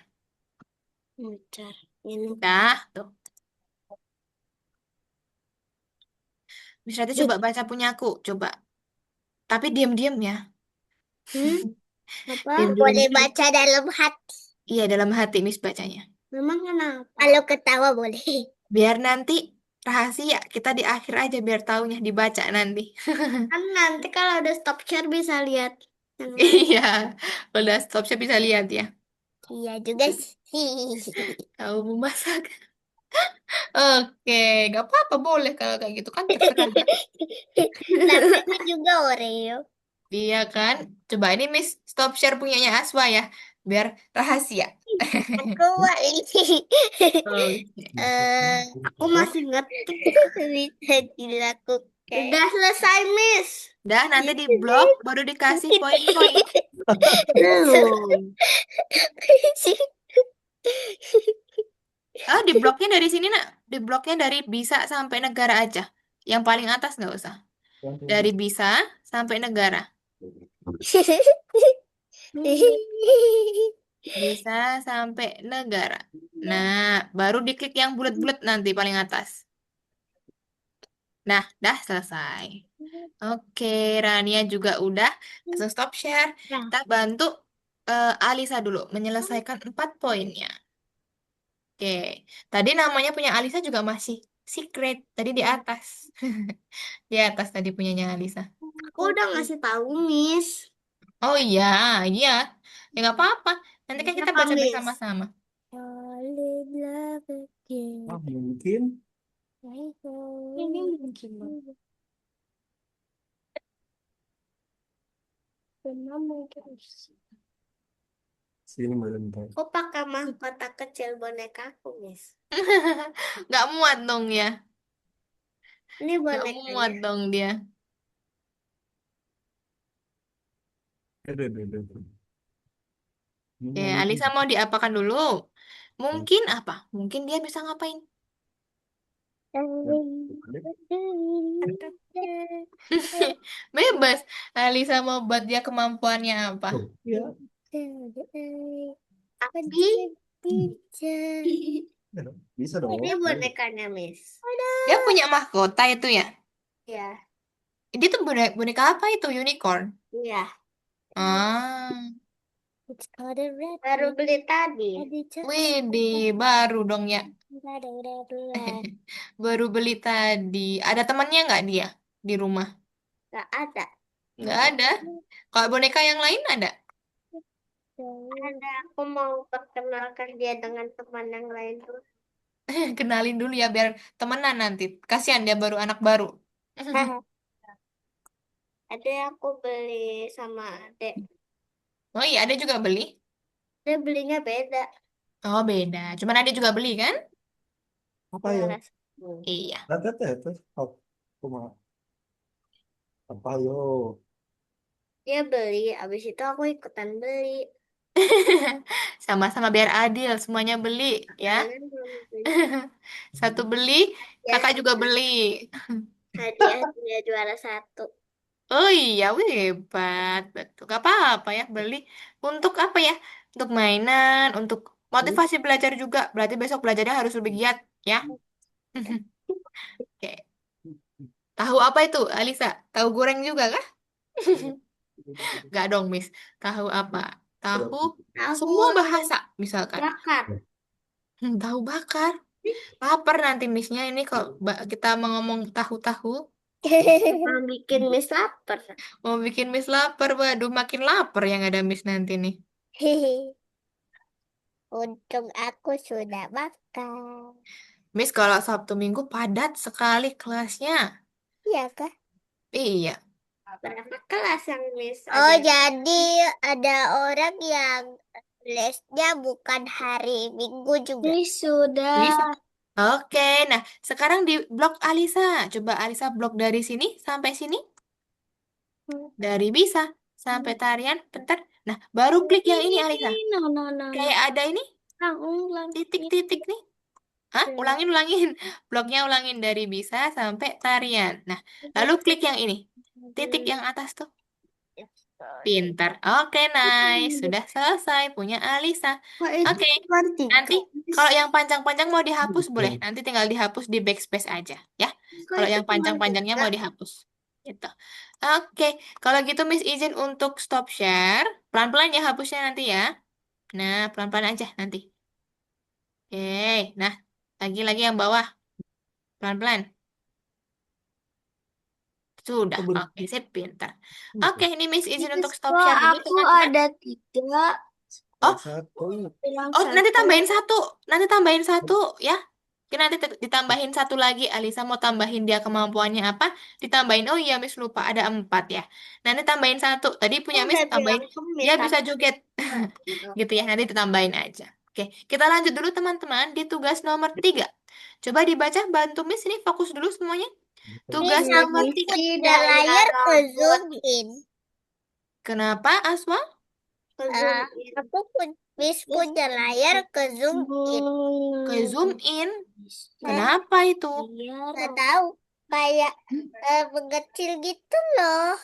Bentar. Ini. Dah, tuh. Bisa coba baca punya aku. Coba. Tapi diam-diam ya. Hmm? Apa? Diam-diam Boleh dulu. baca dalam hati. Iya, dalam hati Miss bacanya. Memang kenapa? Kalau ketawa boleh. Biar nanti rahasia. Kita di akhir aja biar taunya dibaca nanti. Kan nanti kalau ada stop share bisa lihat yang lain. Iya. Udah stop saya bisa lihat ya. Iya juga sih. Tahu memasak. Oke, nggak apa-apa boleh kalau kayak gitu kan terserah ya. Tapi itu juga Oreo. Iya kan? Coba ini Miss stop share punyanya Aswa ya, biar rahasia. Aku balik. Oke. Aku masih ngetik. Bisa dilakukan. Udah selesai, Miss. Dah nanti di blok baru dikasih poin-poin. Belum. Di bloknya dari sini nak. Di bloknya dari bisa sampai negara aja. Yang paling atas nggak usah. Dari bisa sampai negara. Bisa sampai negara. Nah, baru diklik yang bulat-bulat nanti paling atas. Nah, dah selesai. Oke, Rania juga udah. Langsung stop share. Nah, Kita bantu Alisa dulu menyelesaikan 4 poinnya. Oke, tadi namanya punya Alisa juga masih secret. Tadi di atas. Di atas tadi punyanya Alisa. Aku udah ngasih tahu, Miss. Oh iya, iya. Ya nggak apa-apa. Nanti kan kita Apa, baca Miss? bersama-sama. Ah, mungkin Ini mungkin. Benar mungkin. sini belum tahu. Aku pakai mahkota kecil boneka aku, Miss. Nggak muat dong ya. Ini Nggak muat bonekanya. dong dia. Aduh. Ini Oke, mungkin. Alisa mau diapakan dulu? Mungkin apa? Mungkin dia bisa ngapain? Bebas. Alisa mau buat dia kemampuannya apa? Oh, iya. Tapi Bisa dong. ini bonekanya, Miss. Dia punya mahkota itu ya? Ya, Dia tuh boneka apa itu? Unicorn. iya. Ah, Baru beli tadi. widih, baru dong ya. Baru beli tadi. Ada temannya nggak dia di rumah? Gak ada. Nggak ada. Kalau boneka yang lain ada? Ada, aku mau perkenalkan dia dengan teman yang lain dulu. Kenalin dulu ya biar temenan nanti. Kasihan dia baru anak baru. Ada yang aku beli sama adek. Oh iya, ada juga beli. Dia belinya beda. Oh beda. Cuman ada juga beli kan? Apa ya? Juara satu. Iya. Ada teh, aku mah apa yo? Dia beli, abis itu aku ikutan beli. Sama-sama biar adil, semuanya beli ya. Kalian belum beli. Satu beli, Ya, kakak juga beli. hadiah dia juara satu. Oh iya, wih, hebat. Betul. Gak apa-apa ya, beli. Untuk apa ya? Untuk mainan, untuk motivasi belajar juga. Berarti besok belajarnya harus lebih giat ya. Oke. Tahu apa itu, Alisa? Tahu goreng juga kah? Gak dong, Miss. Tahu apa? Tahu Tahu semua bahasa, misalkan. bakar. Tahu bakar. Lapar nanti Missnya ini kalau kita mau ngomong tahu-tahu. Mau bikin mis lapar. Mau bikin Miss lapar. Waduh, makin lapar yang ada Miss nanti nih. Untung aku sudah makan. Miss kalau Sabtu Minggu padat sekali kelasnya. Iya kah? Iya. Berapa kelas yang mis Oh, ada? jadi ada orang yang lesnya bukan hari Minggu juga. Ini sudah. Bisa. Oke, nah sekarang di blok Alisa. Coba Alisa blok dari sini sampai sini. Dari bisa sampai tarian, bentar. Nah, baru klik yang ini Alisa. No, no, no, no. Kayak ada ini Ulang. titik-titik nih. Hah? Ulangin. Bloknya ulangin dari bisa sampai tarian. Nah, lalu klik yang ini. Titik yang atas tuh. Pintar. Oke, nice. Sudah selesai punya Alisa. Kok itu Oke. cuma tiga? Nanti kalau yang panjang-panjang mau dihapus boleh. Nanti tinggal dihapus di backspace aja, ya. Kok Kalau itu yang cuma panjang-panjangnya tiga? mau dihapus. Gitu. Oke. Kalau gitu Miss izin untuk stop share. Pelan-pelan ya hapusnya nanti ya. Nah, pelan-pelan aja nanti. Oke. Nah, lagi-lagi yang bawah. Pelan-pelan. Sudah. Oke, sip, pintar. Oke, ini Miss izin untuk stop Kok share dulu aku teman-teman. ada tiga? Oh, Satu. Bilang oh, nanti satu. tambahin satu. Nanti tambahin satu, ya. Oke, nanti ditambahin satu lagi. Alisa mau tambahin dia kemampuannya apa? Ditambahin. Oh iya, Miss lupa. Ada 4 ya. Nanti tambahin satu. Tadi Aku punya Miss udah tambahin. bilang kemis Dia bisa satu. joget. Gitu ya. Nanti ditambahin aja. Oke, kita lanjut dulu teman-teman di tugas nomor 3. Coba dibaca, bantu Miss ini fokus dulu semuanya. Tugas Miss, nomor aku 3. punya layar ke zoom in. Kenapa, Asma? Ah, Miss punya layar ke zoom in. Ke zoom in. Hah? Kenapa itu? Nggak tahu. Kayak mengecil gitu loh.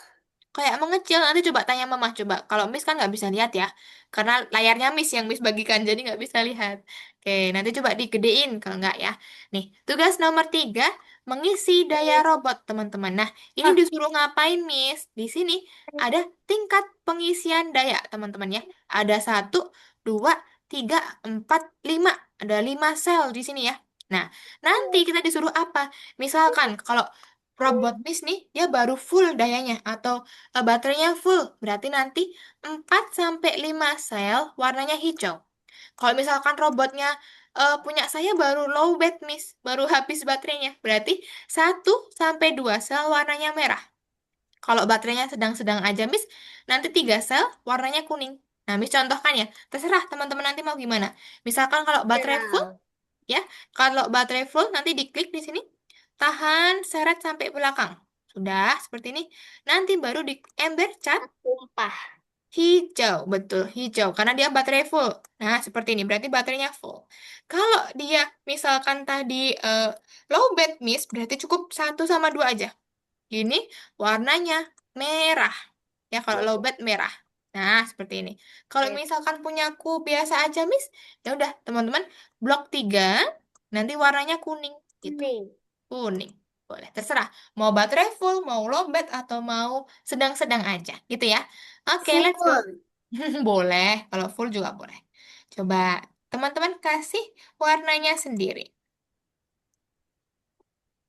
Kayak mengecil, nanti coba tanya mama coba. Kalau Miss kan nggak bisa lihat ya, karena layarnya Miss yang Miss bagikan, jadi nggak bisa lihat. Oke, nanti coba digedein kalau nggak ya. Nih, tugas nomor 3, mengisi daya robot, teman-teman. Nah, ini disuruh ngapain, Miss? Di sini ada tingkat pengisian daya, teman-teman ya. Ada 1, 2, 3, 4, 5. Ada 5 sel di sini ya. Nah, nanti kita disuruh apa? Misalkan kalau robot Miss nih, dia baru full dayanya atau baterainya full. Berarti nanti 4 sampai 5 sel warnanya hijau. Kalau misalkan robotnya punya saya baru low bat, Miss, baru habis baterainya. Berarti 1 sampai 2 sel warnanya merah. Kalau baterainya sedang-sedang aja, Miss, nanti 3 sel warnanya kuning. Nah, Miss contohkan ya. Terserah teman-teman nanti mau gimana. Misalkan kalau baterai full, ya, kalau baterai full nanti diklik di sini. Tahan, seret sampai belakang. Sudah, seperti ini. Nanti baru di ember cat Tumpah. hijau. Betul, hijau. Karena dia baterai full. Nah, seperti ini. Berarti baterainya full. Kalau dia misalkan tadi low bat, Miss, berarti cukup 1 sama 2 aja. Ini warnanya merah. Ya, kalau low bat merah. Nah, seperti ini. Kalau misalkan punyaku biasa aja, Miss, ya udah, teman-teman, blok 3 nanti warnanya kuning gitu. Nih. Kuning. Boleh, terserah. Mau baterai full, mau lowbat, atau mau sedang-sedang aja. Gitu ya. Oke, let's go. Full. Boleh, kalau full juga boleh. Coba teman-teman kasih warnanya sendiri.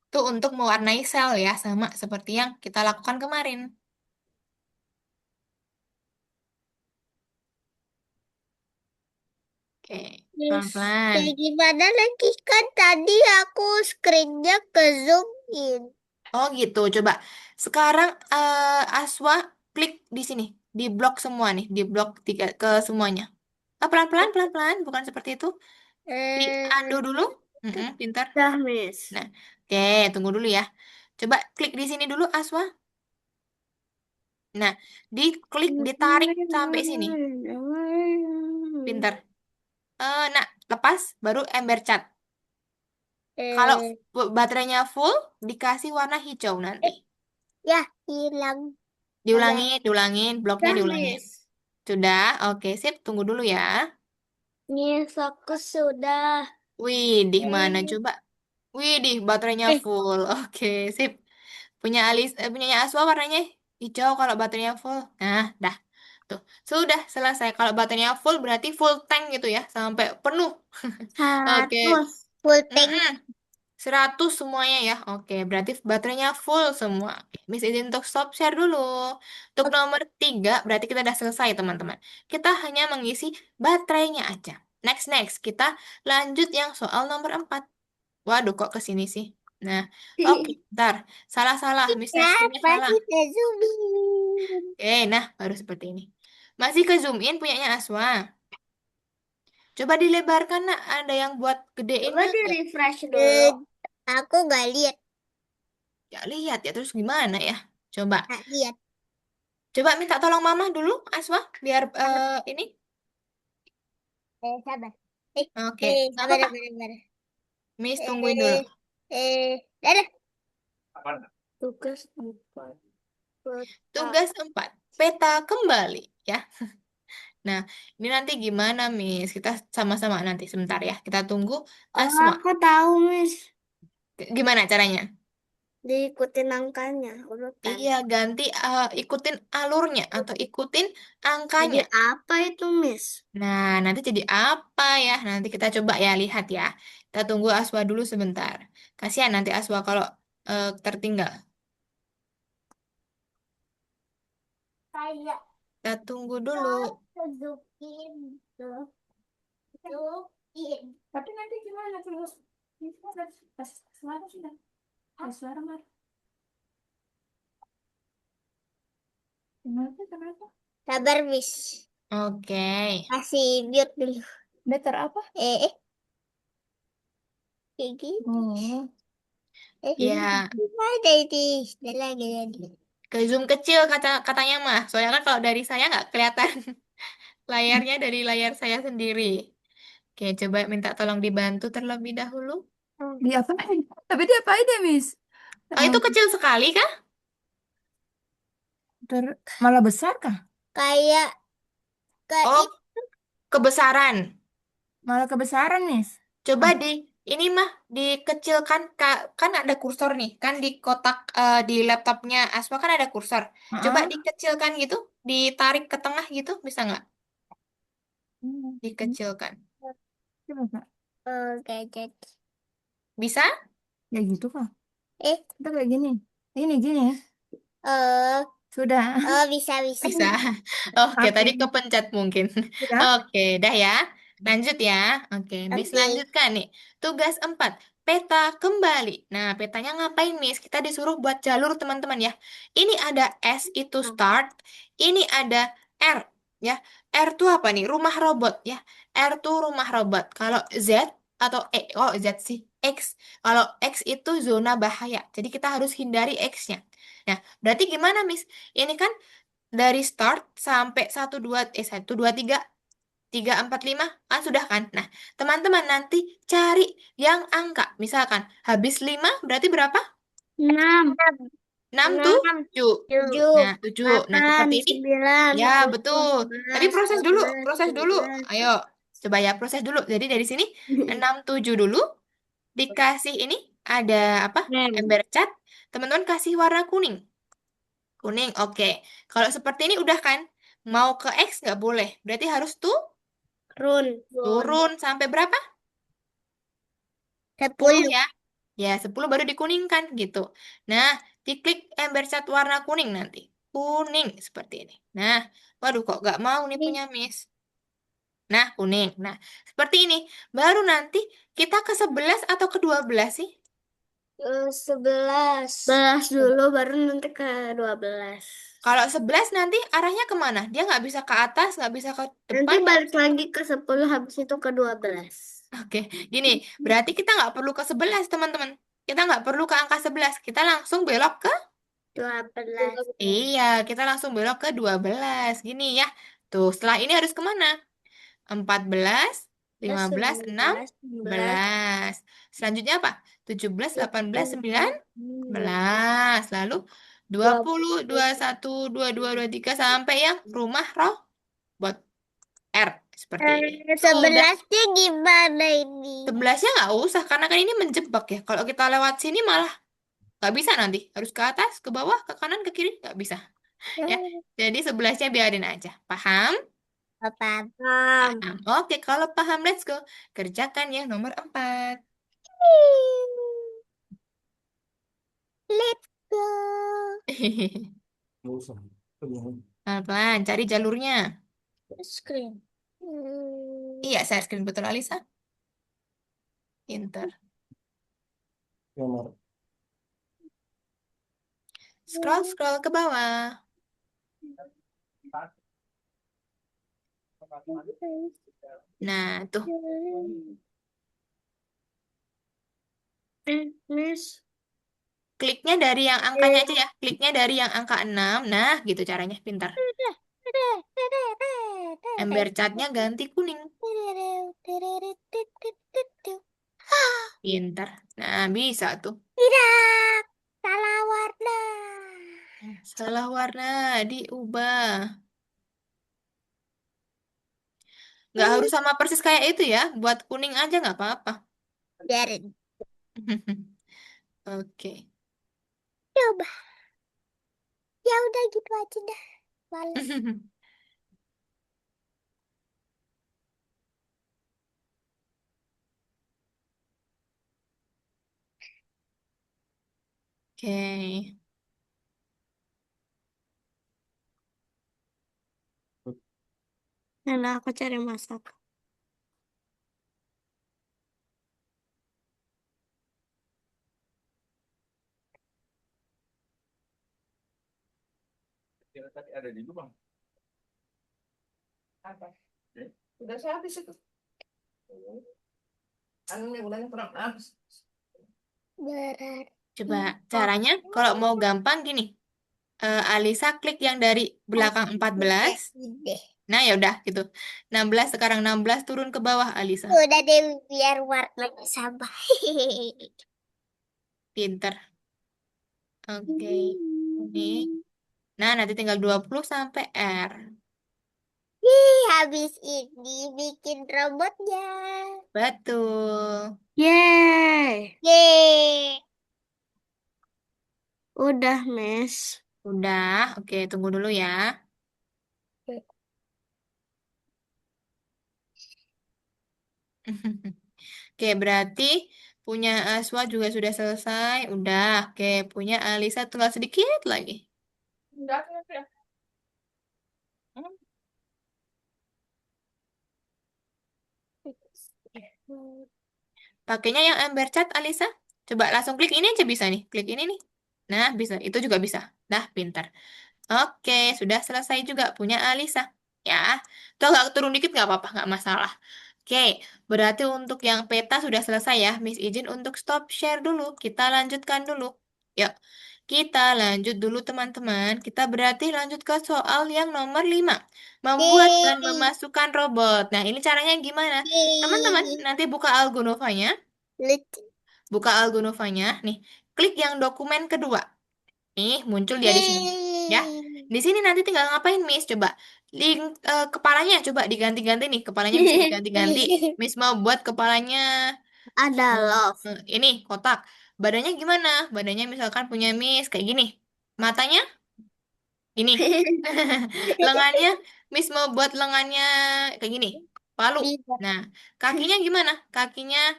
Itu untuk mewarnai sel ya, sama seperti yang kita lakukan kemarin. Oke, Miss, pelan-pelan. kayak gimana lagi kan tadi aku screennya ke zoom in. Oh gitu, coba. Sekarang Aswa klik di sini, di blok semua nih, di blok tiga ke semuanya. Pelan-pelan, pelan-pelan, bukan seperti itu. Di undo dulu. Pintar. Dah, Miss. Nah, oke, tunggu dulu ya. Coba klik di sini dulu, Aswa. Nah, diklik, ditarik sampai sini. Pintar. Nah, lepas, baru ember cat. Kalau Eh, baterainya full, dikasih warna hijau nanti. ya hilang. Ada. Diulangin, diulangin, bloknya Dah, diulangin. Miss. Sudah, oke, sip. Tunggu dulu ya. Miss, aku sudah. Widih, mana Eh, coba? Widih, baterainya eh, full. Oke, sip. Punyanya Aswa warnanya hijau kalau baterainya full. Nah, dah. Tuh, sudah selesai. Kalau baterainya full berarti full tank gitu ya, sampai penuh. Oke. 100 full tank. Mm-mm. 100 semuanya ya. Oke, berarti baterainya full semua. Oke, Miss izin untuk stop share dulu. Untuk nomor 3, berarti kita udah selesai, teman-teman. Kita hanya mengisi baterainya aja. Next. Kita lanjut yang soal nomor 4. Waduh, kok ke sini sih? Nah, oke, ntar. Salah-salah. Miss settingnya Kenapa salah. kita zoom in? Oke, nah, baru seperti ini. Masih ke zoom in punyanya Aswa. Coba dilebarkan, nak. Ada yang buat Coba gedeinnya di nggak? refresh dulu. Eh, aku nggak lihat, Ya, lihat ya. Terus gimana ya? Coba. nggak lihat. Coba minta tolong mama dulu, Asma, biar ini. Sabar. Oke, nggak Sabar, apa-apa. sabar, sabar. Miss tungguin dulu. Eh, dadah. Tugas 4. Peta. Tugas 4, peta kembali ya. Nah, ini nanti gimana, Miss? Kita sama-sama nanti sebentar ya. Kita tunggu Oh, Asma. aku tahu, Miss. Gimana caranya? Diikutin angkanya, urutan. Iya, ganti ikutin alurnya atau ikutin Jadi angkanya. apa itu, Miss? Nah, nanti jadi apa ya? Nanti kita coba ya lihat ya. Kita tunggu Aswa dulu sebentar. Kasihan nanti Aswa kalau tertinggal. Kayak Kita tunggu dulu. zoom in. Zoom in. Tapi nanti gimana terus? Pas suara sudah. Pas suara mar. Kenapa? Sabar, Miss. Oke. Kasih mute dulu. Better apa? Kayak gini. Oh. Ya, Ada ini. Ada lagi. ke zoom kecil katanya mah. Soalnya kan kalau dari saya nggak kelihatan layarnya dari layar saya sendiri. Oke, coba minta tolong dibantu terlebih dahulu. Diapain? Tapi diapain ya, Miss? Oh, itu kecil sekali kah? Malah besar kah? Kayak Oh, kayak kebesaran. Malah kebesaran, Miss. Coba ini mah dikecilkan, kan ada kursor nih, kan di kotak di laptopnya Asma kan ada kursor. Coba Heeh. dikecilkan gitu, ditarik ke tengah gitu, bisa nggak? Hmm. Dikecilkan. Coba, Kak. gadget. Bisa? Ya gitu kah? Eh, Kita kayak gini. Gini. oh, Sudah. bisa. Bisa. Oke, tadi Oke. kepencet mungkin. Sudah. Oke, dah ya. Lanjut ya. Oke, Miss Oke. lanjutkan nih. Tugas 4, peta kembali. Nah, petanya ngapain, Miss? Kita disuruh buat jalur, teman-teman ya. Ini ada S itu start, ini ada R ya. R tuh apa nih? Rumah robot ya. R tuh rumah robot. Kalau Z atau Z sih. X. Kalau X itu zona bahaya. Jadi kita harus hindari X-nya. Nah, berarti gimana, Miss? Ini kan dari start sampai 1, 2, 3, 4, 5 kan sudah kan? Nah, teman-teman nanti cari yang angka. Misalkan habis 5 berarti berapa? 6. 6 6, 7. 7, Nah, 7. Nah, 8, seperti ini. 9, Ya, 10, betul. Tapi 11, proses dulu, 12, proses dulu. 13. Ayo, coba ya proses dulu. Jadi dari sini 6 7 dulu dikasih ini ada apa? Ember cat. Teman-teman kasih warna kuning. Kuning, oke. Kalau seperti ini udah kan? Mau ke X nggak boleh. Berarti harus Run. turun sampai berapa? 10 10. ya. Ya, 10 baru dikuningkan gitu. Nah, diklik ember cat warna kuning nanti. Kuning seperti ini. Nah, waduh kok nggak mau nih punya Miss. Nah, kuning. Nah, seperti ini. Baru nanti kita ke 11 atau ke 12 sih? 11. 11 dulu baru nanti ke 12. Kalau 11 nanti arahnya kemana? Dia nggak bisa ke atas, nggak bisa ke Nanti depan. balik lagi ke 10 habis itu ke 12. Oke, gini. Berarti kita nggak perlu ke 11, teman-teman. Kita nggak perlu ke angka 11. Kita langsung belok ke 12. Iya, kita langsung belok ke 12. Gini ya. Tuh, setelah ini harus kemana? 14, 15, 11, 11. 16. Selanjutnya apa? 17, 18, 19. Lalu 20, 21, 22, 23 sampai yang rumah robot R. Seperti ini. Sudah. 11-nya gimana ini? 11-nya nggak usah, karena kan ini menjebak ya. Kalau kita lewat sini malah nggak bisa nanti. Harus ke atas, ke bawah, ke kanan, ke kiri. Nggak bisa. Ya. Jadi 11-nya biarin aja. Paham? Paham. Paham. Oke, kalau paham, let's go. Kerjakan yang nomor 4. Let's go. Nggak usah. Pelan-pelan, cari jalurnya. Screen. Iya, share screen betul, Alisa. Pinter. Nomor. Scroll ke bawah. Nah, tuh. Miss. Kliknya dari yang angkanya aja ya. Kliknya dari yang angka 6. Nah, gitu caranya. Pintar. Ember catnya ganti kuning. Pintar. Nah, bisa tuh. Tidak, salah warna. Salah warna, diubah. Nggak harus sama persis kayak itu ya. Buat kuning aja nggak apa-apa. Biarin. Oke. Coba. Ya udah gitu aja dah. Males. Oke. Nah, aku cari masak. Tadi ada di lubang. Apa? Udah saya habis itu. Anunya gulanya kurang habis. Berat. Coba caranya kalau mau gampang gini. Alisa klik yang dari belakang 14. Udah. Nah, ya udah gitu. 16 sekarang 16 turun ke bawah Alisa. Udah deh biar warnanya sama. Pinter. Oke. Ini. Nah, nanti tinggal 20 sampai R. Habis ini bikin robotnya. Betul. Yeay. Yeay. Udah, Miss. Udah. Oke, tunggu dulu ya. Oke, berarti punya Aswa juga sudah selesai. Udah. Oke, punya Alisa tinggal sedikit lagi. Udah, ya. Pakainya yang ember chat, Alisa. Coba langsung klik ini aja bisa nih. Klik ini nih. Nah, bisa. Itu juga bisa. Nah, pintar. Oke, sudah selesai juga punya Alisa. Ya, tuh agak turun dikit nggak apa-apa, nggak masalah. Oke, berarti untuk yang peta sudah selesai ya. Miss izin untuk stop share dulu. Kita lanjutkan dulu. Yuk, kita lanjut dulu teman-teman. Kita berarti lanjut ke soal yang nomor 5. Membuat dan Yeay. memasukkan robot. Nah, ini caranya gimana? Teman-teman, Yeay. nanti buka Algonovanya. Lucu. Buka Algonovanya. Nih, klik yang dokumen kedua. Nih, muncul dia di sini. Ya. Yeay. Di sini nanti tinggal ngapain, Miss? Coba link kepalanya coba diganti-ganti nih. Kepalanya bisa diganti-ganti. Miss mau buat kepalanya Ada love. ini kotak. Badannya gimana? Badannya misalkan punya Miss kayak gini. Matanya gini. Lengannya Miss mau buat lengannya kayak gini. Palu. Bisa. Nah, kakinya gimana? Kakinya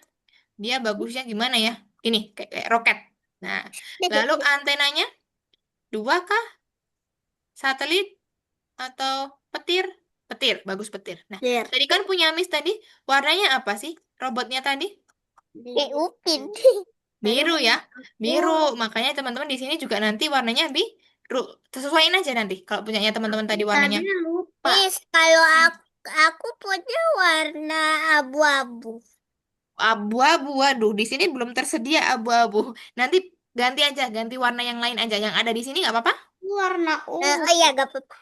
dia bagusnya gimana ya? Ini kayak roket. Nah, lalu antenanya dua kah? Satelit atau petir? Petir, bagus petir. Nah, Clear. tadi kan punya Miss tadi, warnanya apa sih robotnya tadi? Kayak Upin. Biru ya, biru. Makanya teman-teman di sini juga nanti warnanya biru. Sesuaiin aja nanti. Kalau punyanya teman-teman tadi warnanya Tadi lupa. Miss, kalau aku punya warna abu-abu. abu-abu. Waduh, di sini belum tersedia abu-abu. Nanti ganti aja, ganti warna yang lain aja. Yang ada di sini nggak apa-apa? Warna ungu. Oh iya, gak apa-apa.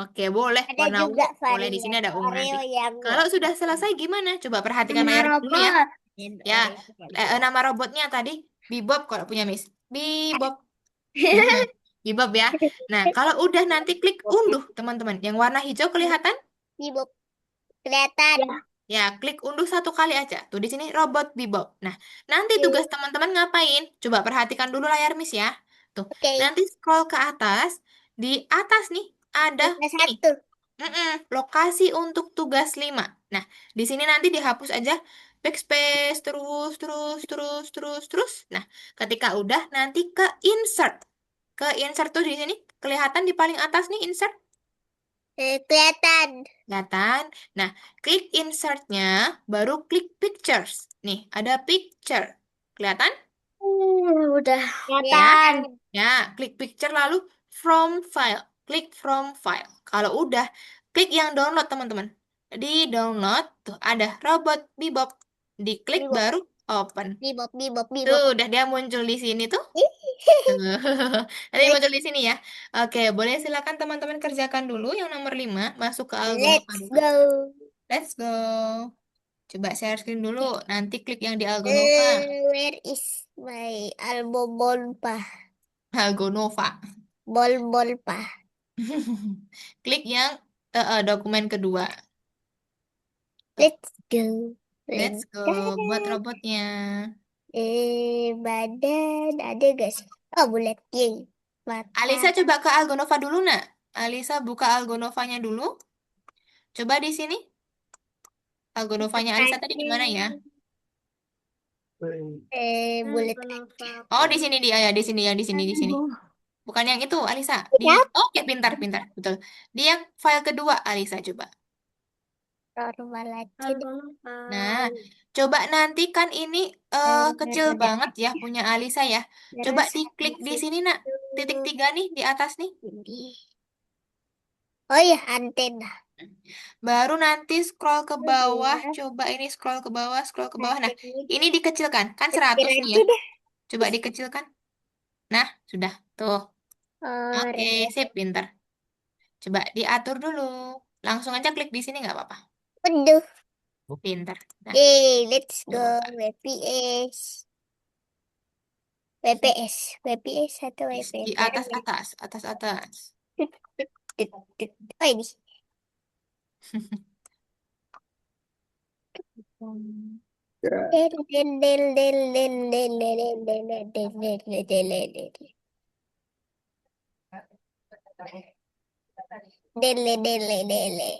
Oke, boleh. Ada Warna juga ungu. Boleh, di sini varian ada ungu nanti. Oreo yang Kalau sudah selesai gimana? Coba perhatikan Warna layar dulu ya. robot. Ya, nama robotnya tadi Bebop kalau punya Miss. Bebop. Mm-mm. Bebop ya. Nah, kalau udah nanti klik unduh, teman-teman. Yang warna hijau kelihatan? Bebop kelihatan. Ya, klik unduh satu kali aja. Tuh di sini robot Bebop. Nah, nanti Oke. tugas teman-teman ngapain? Coba perhatikan dulu layar Miss ya. Tuh, Oke, nanti scroll ke atas. Di atas nih ada ada ini. satu. Lokasi untuk tugas 5. Nah, di sini nanti dihapus aja backspace terus terus terus terus terus. Nah, ketika udah nanti ke insert. Ke insert tuh di sini kelihatan di paling atas nih insert. Kelihatan. Kelihatan. Nah, klik insertnya, baru klik pictures. Nih, ada picture. Kelihatan? Udah. Kelihatan. Ya, klik picture lalu from file. Klik from file. Kalau udah, klik yang download, teman-teman. Di download, tuh ada robot Bebop. Diklik Bebop, baru open. bebop, bebop, Tuh, bebop. udah dia muncul di sini tuh. Tuh. Nanti muncul di sini ya. Oke, boleh silakan teman-teman kerjakan dulu yang nomor 5. Masuk ke Algonova Let's dulu. go. Let's go. Coba share screen dulu. Nanti klik yang di Algonova. Where is my album bolpa? Algonova. Bolpa. Klik yang dokumen kedua. Let's go. Let's go. Buat robotnya. Badan ada gak sih? Oh, bulat. Yay. Mata. Alisa coba ke Algonova dulu, nak. Alisa buka Algonovanya dulu. Coba di sini. Algonovanya Alisa tadi di mana ya? Bulat. Oh, di sini dia ya, di sini ya, di sini, di sini. Bukan yang itu, Alisa. Di Ya. Oke, pintar, pintar. Betul. Di yang file kedua, Alisa coba. Normal aja deh. Nah, coba nanti kan ini kecil banget ya punya Alisa ya. Coba diklik di sini, nak. Titik 3 nih di atas nih. Oh iya, antena. Baru nanti scroll ke bawah. Coba ini scroll ke bawah, scroll ke bawah. Nah, ini dikecilkan. Kan 100 nih ya. Aja deh. Coba dikecilkan. Nah, sudah. Tuh. Oke, Oreo. sip, pintar. Coba diatur dulu. Langsung aja klik di sini nggak apa-apa. Waduh. Pintar. Nah, Let's go. coba. WPS. WPS. WPS atau WPS? Di atas, atas, atas, atas. Oh ini. Del, del, del, del, del, del, del, del, del, del, del, del, del, del. Dele, dele, dele.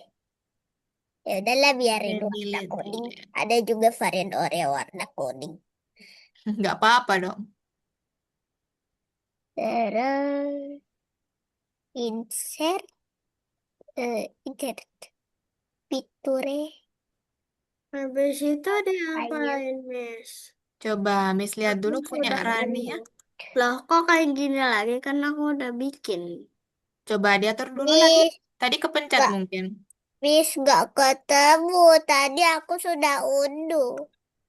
Ya udahlah biarin warna Delete, kuning. delete. Ada juga varian Oreo warna kuning. Nggak apa-apa dong. Terus insert insert picture. Habis itu Ayo. diapain, Miss? Coba Miss lihat dulu punya Udah Rani ya. Loh, kok kayak gini lagi? Kan aku udah bikin. Coba diatur dulu lagi. Miss, Tadi kepencet nggak, mungkin. Miss nggak ketemu. Tadi aku sudah unduh.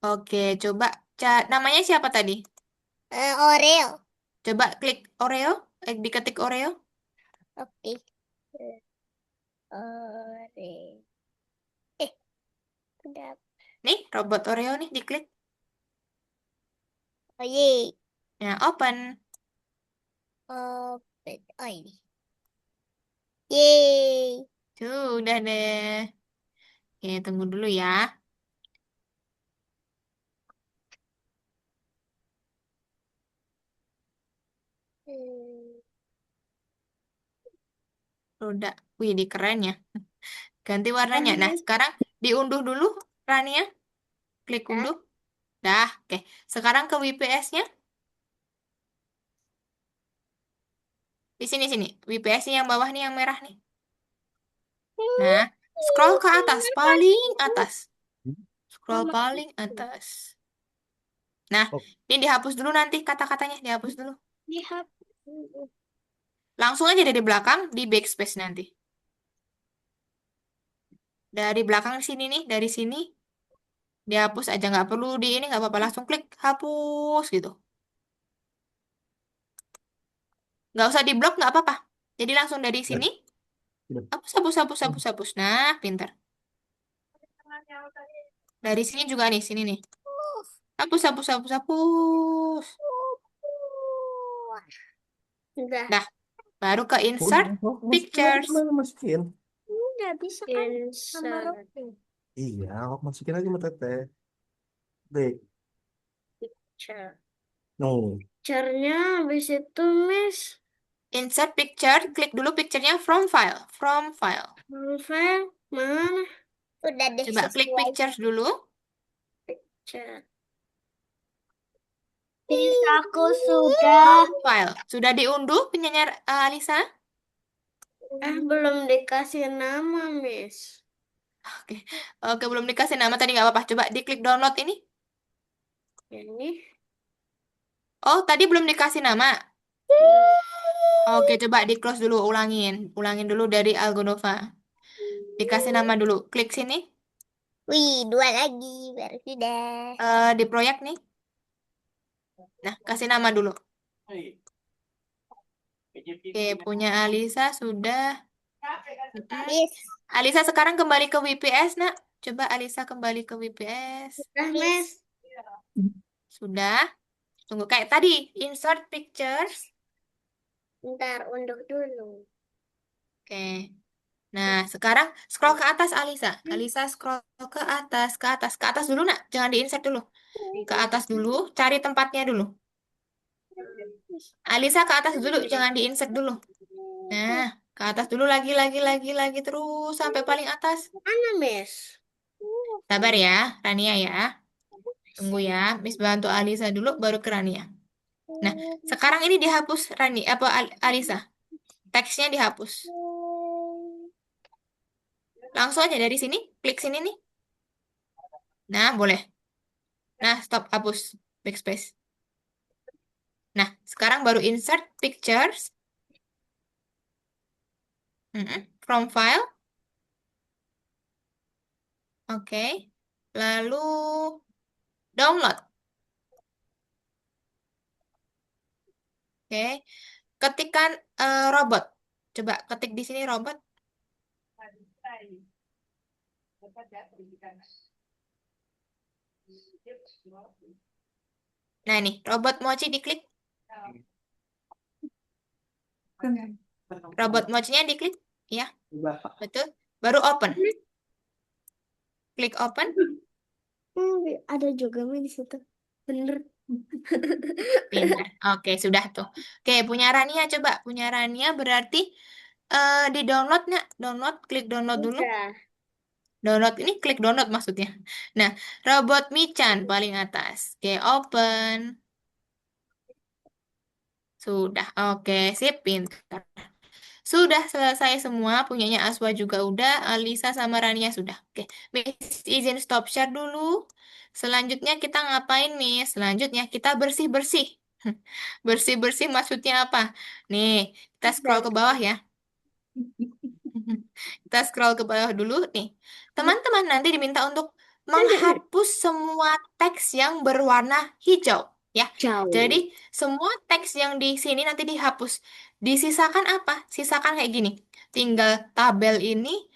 Oke, coba namanya siapa tadi? Oreo. Coba klik Oreo, diketik Oreo. Oke. Oreo. Udah. Nih, robot Oreo nih diklik. Oh ye. Nah, open. Open. Oh ini. Yeay. Tuh, udah deh. Oke, tunggu dulu ya. Udah. Wih, di keren ya. Ganti warnanya. Nah, sekarang diunduh dulu Rania. Klik Hah? unduh. Dah, oke. Sekarang ke WPS-nya. Di sini, sini. WPS-nya yang bawah nih, yang merah nih. Nah, scroll ke atas, paling atas. Scroll paling atas. Nah, Oh, ini dihapus dulu nanti kata-katanya, dihapus dulu. Lihat. Langsung aja dari belakang di backspace nanti. Dari belakang sini nih, dari sini dihapus aja, nggak perlu di ini, nggak apa-apa, langsung klik hapus gitu. Nggak usah di blok, nggak apa-apa. Jadi langsung dari sini sudah. hapus, hapus, hapus, hapus, hapus. Nah, pintar. Dari sini juga nih, sini nih. Hapus, hapus, hapus, hapus. Udah. Dah, baru ke insert Udah, oh, masukin aja, pictures. masukin. Nggak bisa kan sama Insert Robin. Iya, oh, masukin aja sama Teteh. Dek, picture. no. Picture-nya habis itu Miss. Insert picture, klik dulu picture-nya from file. From file. Novel mana? Udah deh Coba klik sesuai. pictures dulu. Picture. Miss, aku sudah. File. Sudah diunduh penyanyi Alisa? Belum dikasih nama, Miss. Oke. Oke, belum dikasih nama tadi nggak apa-apa. Coba diklik download ini. Ini. Oh, tadi belum dikasih nama. Oke, coba di close dulu, ulangin. Ulangin dulu dari Algonova. Dikasih nama dulu. Klik sini. Wih, 2 lagi baru sudah. Di proyek nih. Nah, kasih nama dulu. Oke, punya Alisa sudah. Mm-mm. Miss, Alisa sekarang kembali ke WPS, nak. Coba Alisa kembali ke WPS. Udah, Miss. Sudah. Tunggu kayak tadi. Insert pictures. Ntar unduh dulu. Oke. Nah, sekarang scroll ke atas Alisa. Alisa scroll ke atas, ke atas, ke atas dulu, nak. Jangan di-insert dulu. Ke atas dulu, cari tempatnya dulu. Alisa ke atas dulu, jangan di-insert dulu. Nah, ke atas dulu lagi terus sampai paling atas. Mana, Miss? Sabar ya, Rania ya. Tunggu ya, Miss bantu Alisa dulu baru ke Rania. Nah, sekarang ini dihapus Rani apa Alisa. Teksnya dihapus. Langsung aja dari sini, klik sini nih. Nah, boleh. Nah, stop hapus backspace. Nah, sekarang baru insert pictures. From file. Oke. Lalu download. Oke. Ketikkan robot. Coba ketik di sini robot. Nah, nih, robot mochi diklik. Robot mochinya diklik. Ya, betul. Baru open. Klik open. Ada juga Miss di situ. Bener. Pintar. Oke, sudah tuh. Oke, punya Rania coba. Punya Rania berarti di download nggak? Download, klik download dulu. Udah. Download ini klik download maksudnya. Nah, robot Michan paling atas. Oke, open. Sudah. Oke, sip, pintar. Sudah selesai semua. Punyanya Aswa juga udah. Alisa sama Rania sudah. Oke, Miss izin stop share dulu. Selanjutnya kita ngapain, Miss? Selanjutnya kita bersih-bersih. Bersih-bersih maksudnya apa? Nih, kita scroll ke bawah ya. Kita scroll ke bawah dulu nih. Teman-teman nanti diminta untuk menghapus semua teks yang berwarna hijau. Ya, Jauh. jadi semua teks yang di sini nanti dihapus. Disisakan apa? Sisakan kayak gini. Tinggal tabel ini,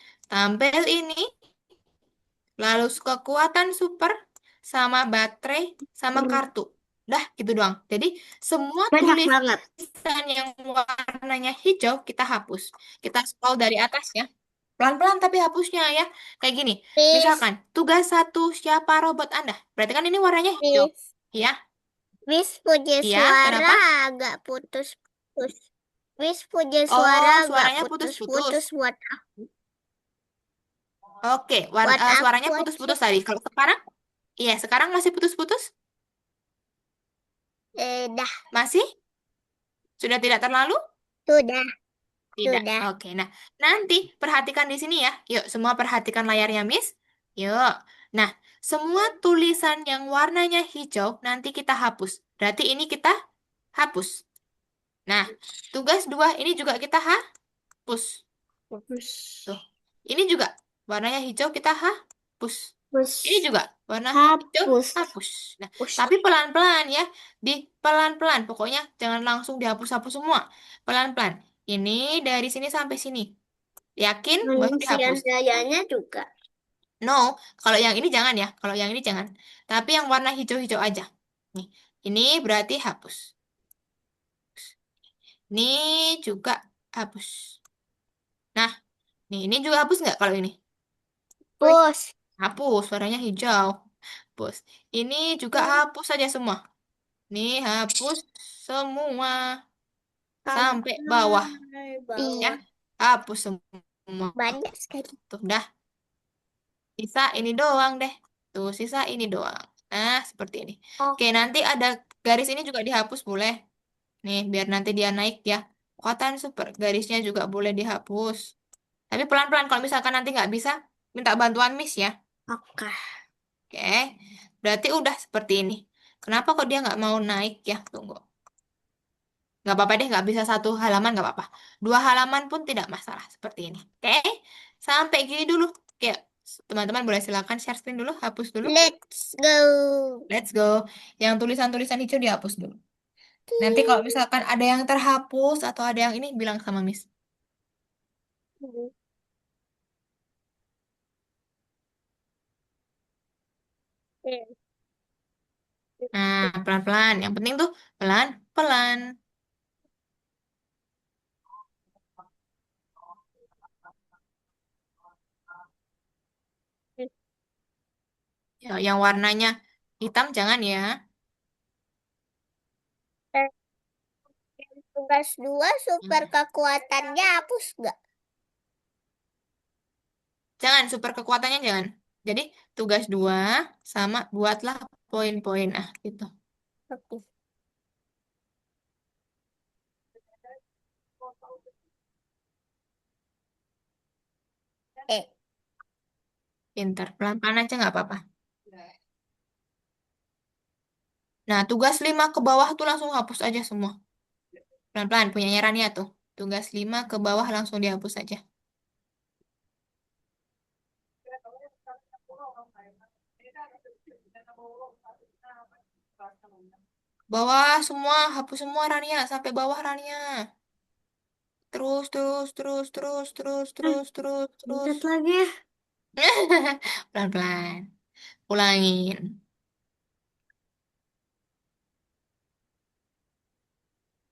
lalu kekuatan super, sama baterai, sama kartu. Dah, gitu doang. Jadi, semua Banyak banget. tulisan yang warnanya hijau kita hapus. Kita scroll dari atas ya. Pelan-pelan tapi hapusnya ya. Kayak gini. Miss, Misalkan, tugas 1 siapa robot Anda? Berarti kan ini warnanya hijau. Miss, Ya, Miss punya iya, suara kenapa? agak putus-putus. Miss punya Oh, suara agak suaranya putus-putus. putus-putus buat Oke, buat suaranya aku putus-putus aja. tadi. Kalau sekarang? Iya, sekarang masih putus-putus? Dah, Masih? Sudah tidak terlalu? sudah, Tidak. sudah. Oke, nah nanti perhatikan di sini ya. Yuk, semua perhatikan layarnya, Miss. Yuk. Nah, Semua tulisan yang warnanya hijau nanti kita hapus. Berarti ini kita hapus. Nah, tugas 2 ini juga kita hapus. Bagus. Tuh. Ini juga warnanya hijau kita hapus. Ini juga warna hijau Hapus. hapus. Nah, Hapus. tapi pelan-pelan ya. Di pelan-pelan. Pokoknya jangan langsung dihapus-hapus semua. Pelan-pelan. Ini dari sini sampai sini. Yakin baru dihapus. Manusia jayanya juga. No, kalau yang ini jangan ya. Kalau yang ini jangan. Tapi yang warna hijau-hijau aja. Nih, ini berarti hapus. Ini juga hapus. Nah, nih ini juga hapus nggak kalau ini? Hapus. Hapus, warnanya hijau. Hapus. Ini juga hapus saja semua. Nih, hapus semua sampai bawah. Ya, Bawah. hapus semua. Banyak sekali. Tuh, dah. Sisa ini doang deh. Tuh, sisa ini doang. Nah, seperti ini. Oke, nanti ada garis ini juga dihapus boleh. Nih, biar nanti dia naik ya. Kekuatan super. Garisnya juga boleh dihapus. Tapi pelan-pelan. Kalau misalkan nanti nggak bisa, minta bantuan Miss ya. Oke. Oke, berarti udah seperti ini. Kenapa kok dia nggak mau naik ya? Tunggu. Nggak apa-apa deh, nggak bisa satu halaman nggak apa-apa. 2 halaman pun tidak masalah seperti ini. Oke, sampai gini dulu. Oke, teman-teman boleh silakan share screen dulu, hapus dulu. Let's go. Let's go. Yang tulisan-tulisan hijau dihapus dulu. Nanti kalau misalkan ada yang terhapus atau ada yang ini, bilang sama Miss. Nah, pelan-pelan. Yang penting tuh pelan-pelan. Ya, yang warnanya hitam jangan ya. Tugas 2 super kekuatannya hapus nggak? Jangan, super kekuatannya jangan. Jadi, tugas 2 sama buatlah poin-poin. Ah, gitu. Oke. Pintar. Pelan-pelan aja nggak apa-apa. Nah, tugas 5 ke bawah tuh langsung hapus aja semua. Pelan-pelan, punyanya Rania tuh. Tugas 5 ke bawah langsung dihapus aja. Bawah semua, hapus semua Rania. Sampai bawah Rania. Terus, terus, terus, terus, terus, terus, terus, terus. Bentar lagi ya. Pelan-pelan. Ulangin.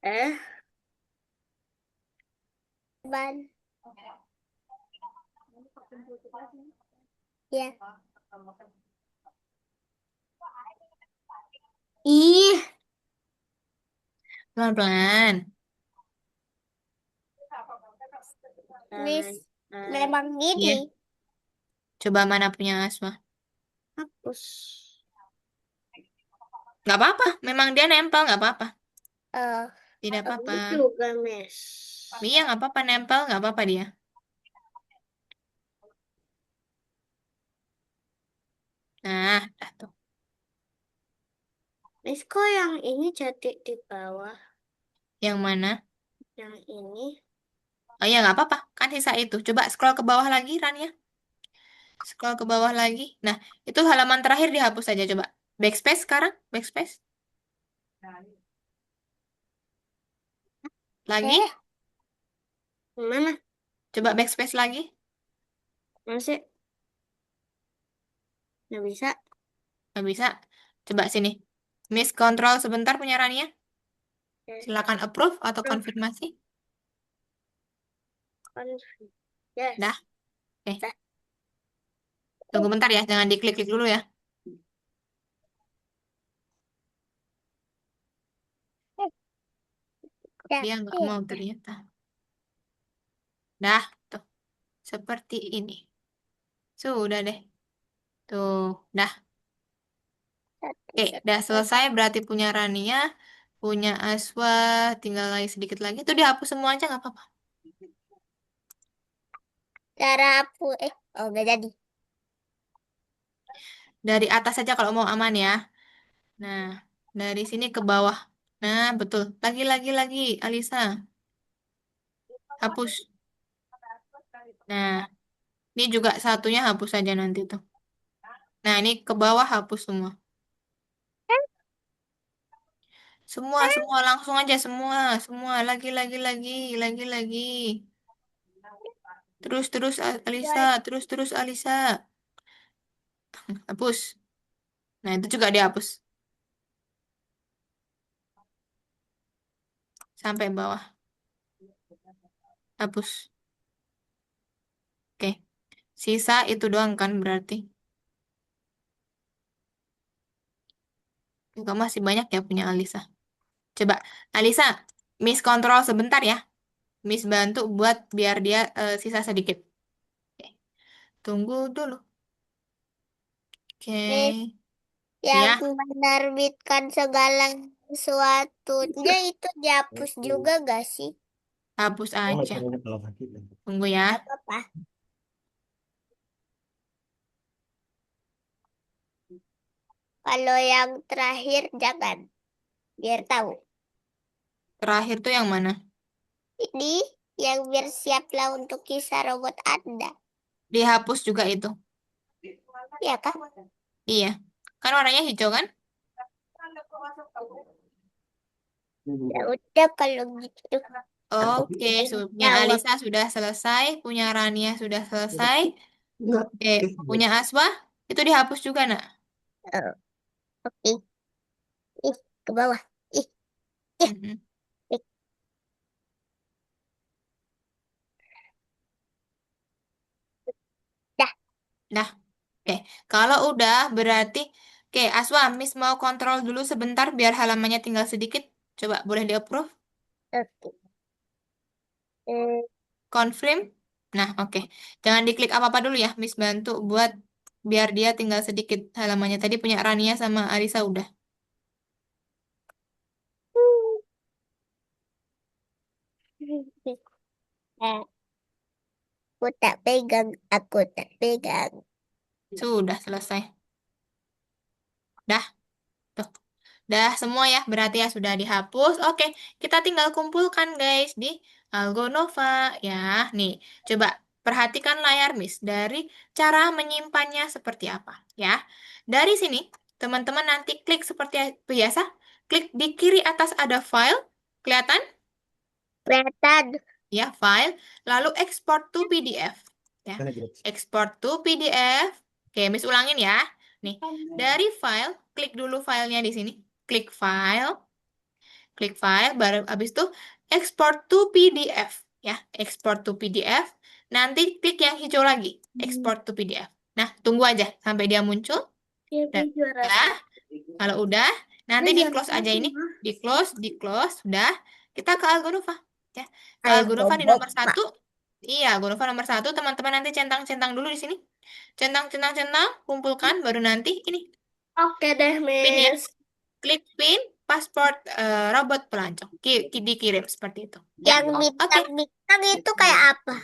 Eh, Ban. Ya. ih, Pelan-pelan. Miss, eh, memang gini. Iya. Coba mana punya Asma. hapus. Nggak apa-apa. Memang dia nempel, nggak apa-apa. Eh, Tidak apa-apa. Ini juga, Miss. Iya, nggak apa-apa. Nempel, nggak apa-apa dia. Nah, dah tuh. Miss, kok yang ini cantik di bawah? Yang mana? Yang ini? Oh iya, nggak apa-apa. Kan sisa itu. Coba scroll ke bawah lagi, Ran ya. Scroll ke bawah lagi. Nah, itu halaman terakhir dihapus saja. Coba. Backspace sekarang. Backspace. Lagi. Mana? Coba backspace lagi. Masih? Nggak bisa. Nggak bisa. Coba sini. Miss control sebentar punya Rania. Silakan approve atau konfirmasi. Yes. Dah. Oke. Dah. Tunggu bentar ya. Jangan diklik-klik dulu ya. Dia nggak mau ternyata. Dah. Tuh. Seperti ini. Sudah deh. Tuh. Dah. Oke. Dah selesai. Berarti punya Rania. Punya Aswa. Tinggal lagi sedikit lagi. Itu dihapus semua aja nggak apa-apa. Cara aku, oh nggak jadi. Dari atas saja kalau mau aman ya. Nah, dari sini ke bawah. Nah, betul. Lagi, Alisa. Hapus. Nah, ini juga satunya hapus saja nanti tuh. Nah, ini ke bawah hapus semua. Semua langsung aja semua. Lagi. Terus Alisa, terus Alisa. Hapus. Nah, itu juga dihapus sampai bawah. Hapus. Oke. Sisa itu doang kan berarti. Kamu masih banyak ya punya Alisa. Coba, Alisa, Miss kontrol sebentar ya. Miss bantu buat biar dia sisa sedikit. Oke. Tunggu dulu. Oke. Miss, yang Ya, menerbitkan segala sesuatunya itu dihapus juga gak sih? hapus Oh, aja. caranya kalau sakit. Tunggu ya. Gak apa-apa. Kalau yang terakhir jangan, biar tahu. Terakhir tuh yang mana? Ini yang biar siaplah untuk kisah robot Anda. Dihapus juga itu. Ya kak? Iya. Kan warnanya hijau kan? Ya udah kalau gitu. Oke, punya Jawab. Alisa sudah selesai, punya Rania sudah selesai. Enggak. Punya Aswa itu dihapus juga, nak. Oh, oke. Ih, ke bawah. Ih, ih, Mm-mm. ih. Dah. Nah, oke. Kalau udah berarti, oke, Aswa, Miss mau kontrol dulu sebentar biar halamannya tinggal sedikit. Coba boleh di-approve? Oke. Hmm, Confirm? Nah, oke. Jangan diklik apa-apa dulu ya, Miss bantu buat biar dia tinggal sedikit halamannya. Tadi punya Rania sama Arisa udah. Eh, aku tak pegang. Aku tak pegang. Sudah selesai. Dah, tuh. Dah semua ya, berarti ya sudah dihapus. Oke, kita tinggal kumpulkan guys di Algonova ya. Nih, coba perhatikan layar Miss dari cara menyimpannya seperti apa ya. Dari sini, teman-teman nanti klik seperti biasa, klik di kiri atas ada file, kelihatan? Kelihatan. Ya, file, lalu export to PDF. Ya, Karena gitu. export to PDF. Oke, Miss ulangin ya. Nih, dari file, klik dulu filenya di sini. Klik file, baru habis itu export to PDF. Ya, export to PDF. Nanti klik yang hijau lagi, export to PDF. Nah, tunggu aja sampai dia muncul. Dia juara Dah, kalau udah, nanti Dia di juara close aja satu, ini. Mah. Di close, sudah. Kita ke Algonova. Ya, ke Algo Algonova di nomor boba. 1. Iya, Algonova nomor 1. Teman-teman nanti centang-centang dulu di sini. Centang, kumpulkan, baru nanti ini. Oke deh, Pin ya. Miss. Klik pin, pasport robot pelancong. Dikirim seperti itu. Ya, Yang oke. bintang-bintang itu kayak apa?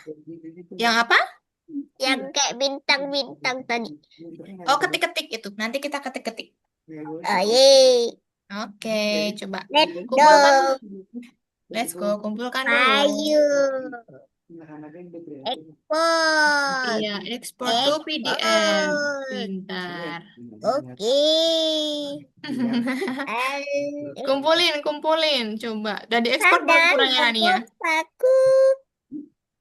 Yang apa? Yang kayak bintang-bintang tadi. Oh, ketik-ketik itu. Nanti kita ketik-ketik. Oh, yeay. Oke, coba. Let's Kumpulkan. go. Let's go, kumpulkan dulu. Ayo. Export. Iya, export to PDF. Export. Pintar. Oke. Al- Kumpulin. Coba. Udah diekspor belum Sadar, punya Rania? aku.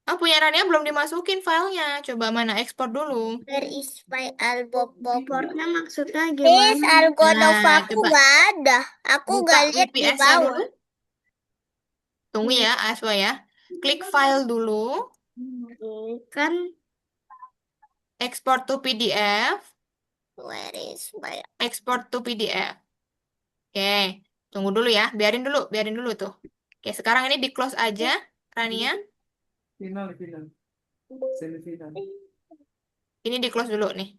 Oh, punya Rania belum dimasukin filenya. Coba mana ekspor dulu. Where is my album bob? Portnya maksudnya Miss, gimana? Algonova Nah, aku coba nggak ada. Aku buka nggak lihat di VPS-nya bawah. dulu. Tunggu ya, Aswa ya. Klik file dulu. Kan Export to PDF. Where is my... Export to PDF. Oke, tunggu dulu ya. Biarin dulu tuh. Oke, sekarang ini di close aja, Rania. Final. Semifinal. Ini di close dulu nih.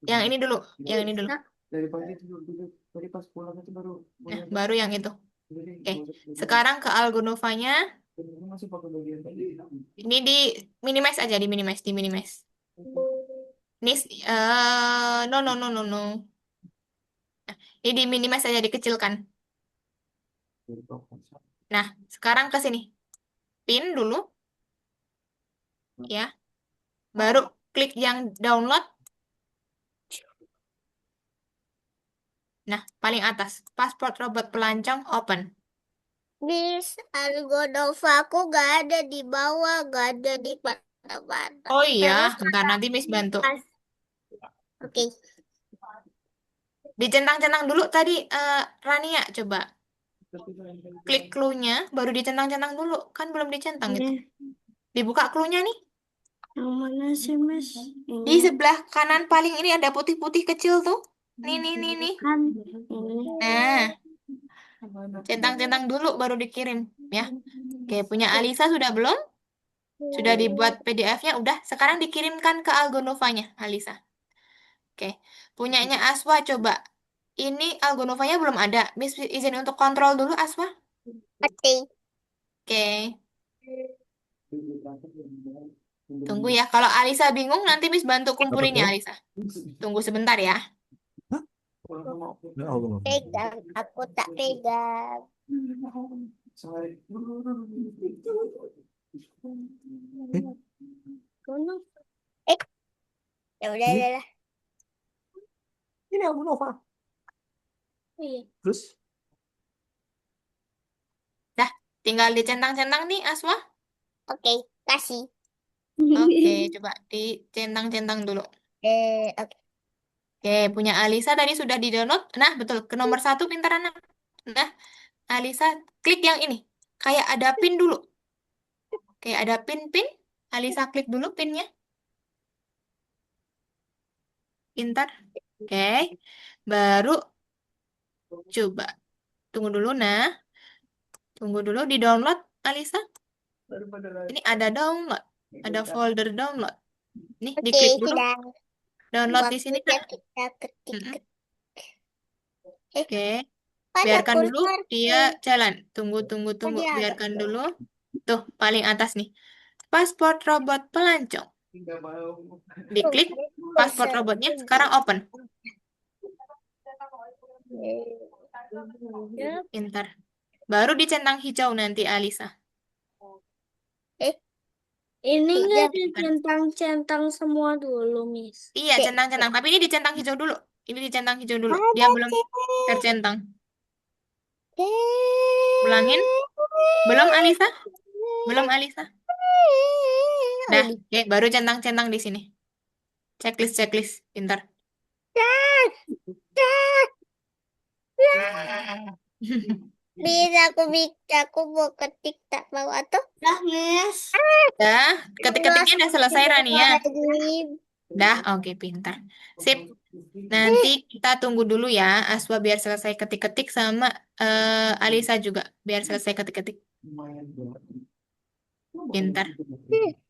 Yang ini dulu. Dari pagi dulu. Tadi pas pulang itu baru. Nah, baru yang itu. Oke, sekarang ke Algonovanya. Masih pakai bagian tadi. Ini di minimize aja, di minimize. Nis, no, no, no, no, no. Ini diminimize saja, dikecilkan. Nah, sekarang ke sini. Pin dulu, ya. Baru klik yang download. Nah, paling atas. Pasport robot pelancong open. Miss, Algonova aku gak ada di bawah, gak ada di mana-mana. Oh iya, Terus ntar nanti Miss bantu. pas, oke. Dicentang-centang dulu tadi, Rania, coba. Klik clue-nya, baru dicentang-centang dulu. Kan belum dicentang gitu. Ini Dibuka clue-nya nih. yang mana sih, Miss? Di Ini sebelah kanan paling ini ada putih-putih kecil tuh. Nih, nih, nih, nih. kan ini. Nah, centang-centang dulu baru dikirim. Ya. Oke, punya Alisa sudah belum? Sudah dibuat PDF-nya? Udah. Sekarang dikirimkan ke Algonovanya, Alisa. Oke. Punyanya Aswa coba. Ini Algonovanya belum ada. Miss izin untuk kontrol dulu, Aswa. Oke. Oke. Tunggu ya. Kalau Alisa bingung, nanti Miss bantu Apa kumpulinnya, tuh? Alisa. Tunggu sebentar ya. Hah? Ya Allah. Pegang, aku tak pegang. Eh, Gunung. Eh, ya udah, ini, udah. ini aku Nova. Iya. Terus, Dah, tinggal dicentang-centang nih, Aswa. Oke, kasih. Oke, coba dicentang-centang dulu. Oke. Oke, punya Alisa tadi sudah di-download. Nah, betul. Ke nomor 1, pintar anak. Nah, Alisa, klik yang ini. Kayak ada pin dulu. Kayak ada pin-pin. Alisa klik dulu pinnya. Pintar. Oke. Baru coba. Tunggu dulu, nah. Tunggu dulu di-download, Alisa. Ini ada download. Ada folder download. Nih, Oke, diklik dulu. sudah. Download di sini, Waktunya nah. kita ketik. Mm-mm. Eh, Oke. ada Biarkan dulu dia kursorku. jalan. Tunggu, tunggu, tunggu. Tadi ada. Biarkan dulu. Tuh, paling atas nih. Pasport robot pelancong. Diklik pasport robotnya. Sekarang open. Ya. Pintar. Baru dicentang hijau nanti, Alisa. Eh, Ini tiga. nggak dicentang-centang semua dulu, Miss. Iya, Cek, centang-centang. Tapi ini dicentang hijau dulu. Ini dicentang hijau dulu. Dia ada belum cek. tercentang. Cek. Ulangin. Belum, Alisa? Belum, Alisa? Oh, Dah. ini. Oke, baru centang-centang di sini. Checklist, checklist. Pintar. Cek. Cek. Bisa aku mau ketik tak mau atau Dah, Miss. Dah, ketik-ketiknya udah selesai, Rania. Astagfirullahaladzim. Dah, oke, pintar. Sip. Nanti kita tunggu dulu ya, Aswa biar selesai ketik-ketik sama Alisa juga biar selesai ketik-ketik. Pintar.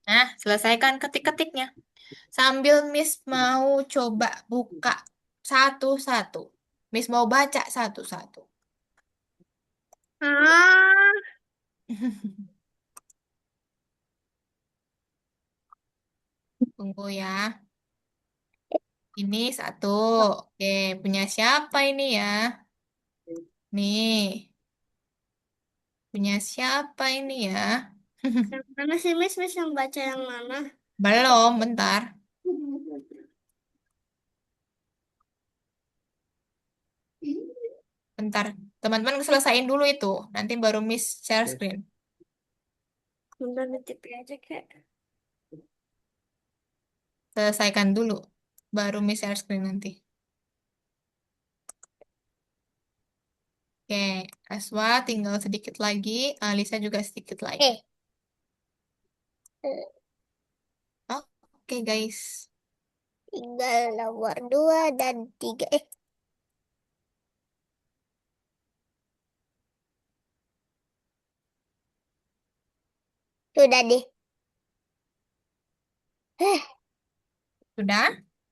Nah, selesaikan ketik-ketiknya. Sambil Miss mau coba buka satu-satu. Miss mau baca satu-satu. Ah, Tunggu ya. Ini satu. Oke, punya siapa ini ya? Nih, punya siapa ini ya? yang mana sih, Miss? Miss yang baca yang mana? Belum, bentar. Bentar. Teman-teman selesaiin dulu itu. Nanti baru Miss share screen. Bentar di TV aja, Kak. Selesaikan dulu. Baru Miss share screen nanti. Oke, Aswa tinggal sedikit lagi. Alisa juga sedikit lagi. Eh, Oke, guys. tinggal nomor 2 dan 3. Sudah deh. Sudah?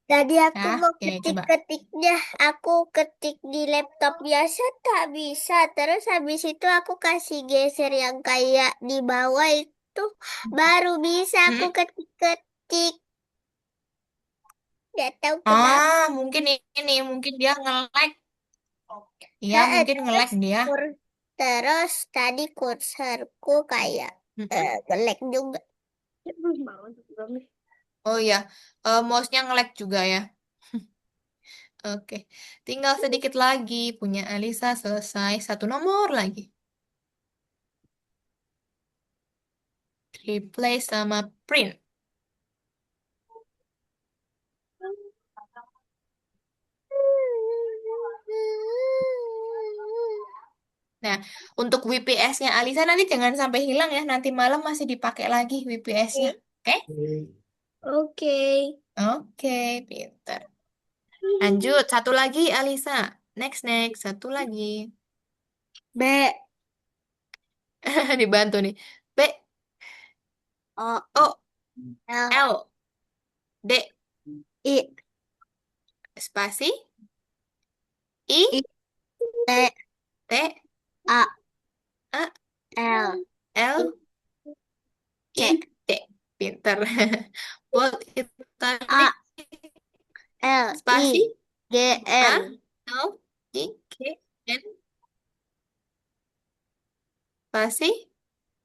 Tadi aku Ya, mau oke, coba. ketik-ketiknya. Aku ketik di laptop biasa tak bisa. Terus habis itu aku kasih geser yang kayak di bawah itu. Baru bisa aku Hmm, ketik-ketik. Gak tahu kenapa. Mungkin mungkin dia nge-lag. Iya, Heeh, mungkin nge-lag terus dia. terus tadi kursorku kayak Mm-mm. nge-lag juga. Belum bangun belum nih. Oh iya, mouse-nya nge-lag juga ya. Oke, tinggal sedikit lagi. Punya Alisa selesai. Satu nomor lagi. Replace sama print. Nah, untuk WPS-nya Alisa nanti jangan sampai hilang ya. Nanti malam masih dipakai lagi WPS-nya. Oke? Oke. Oke, pinter. Lanjut, satu lagi Alisa. Next, satu lagi. B. Dibantu nih. B, O O, L L, D, I. spasi, I I, T T, A A, L L, C I, D. Pinter. Buat itu tadi A L spasi, I G A, N. L, I, G, N, spasi,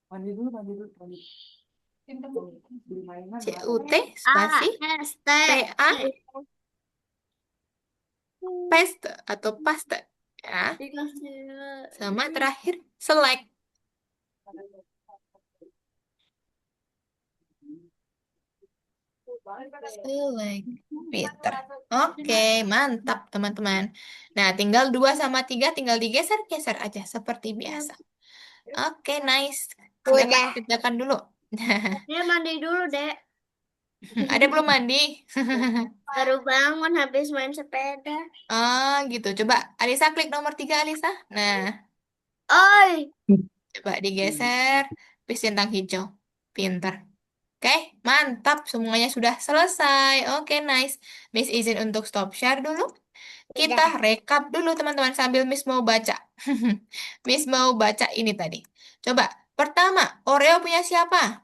Mandi dulu, mandi dulu, mandi. Beli mainan, C, Mak. U, T, A spasi, S T P, A, paste atau paste. Ya, sama terakhir select. Select. Pinter. Oke, mantap teman-teman. Nah, tinggal 2 sama 3 tinggal digeser-geser aja seperti biasa. Oke, nice. Silakan Udah. kerjakan dulu. Dia mandi dulu, Dek. Ada belum mandi? Baru bangun habis main sepeda. Oh, gitu. Coba Alisa klik nomor 3 Alisa. Nah, Oi. coba digeser. Pilih centang hijau. Pinter. Oke, mantap. Semuanya sudah selesai. Oke, nice. Miss izin untuk stop share dulu. Kita Udah. rekap dulu teman-teman sambil Miss mau baca. Miss mau baca ini tadi. Coba, pertama, Oreo punya siapa?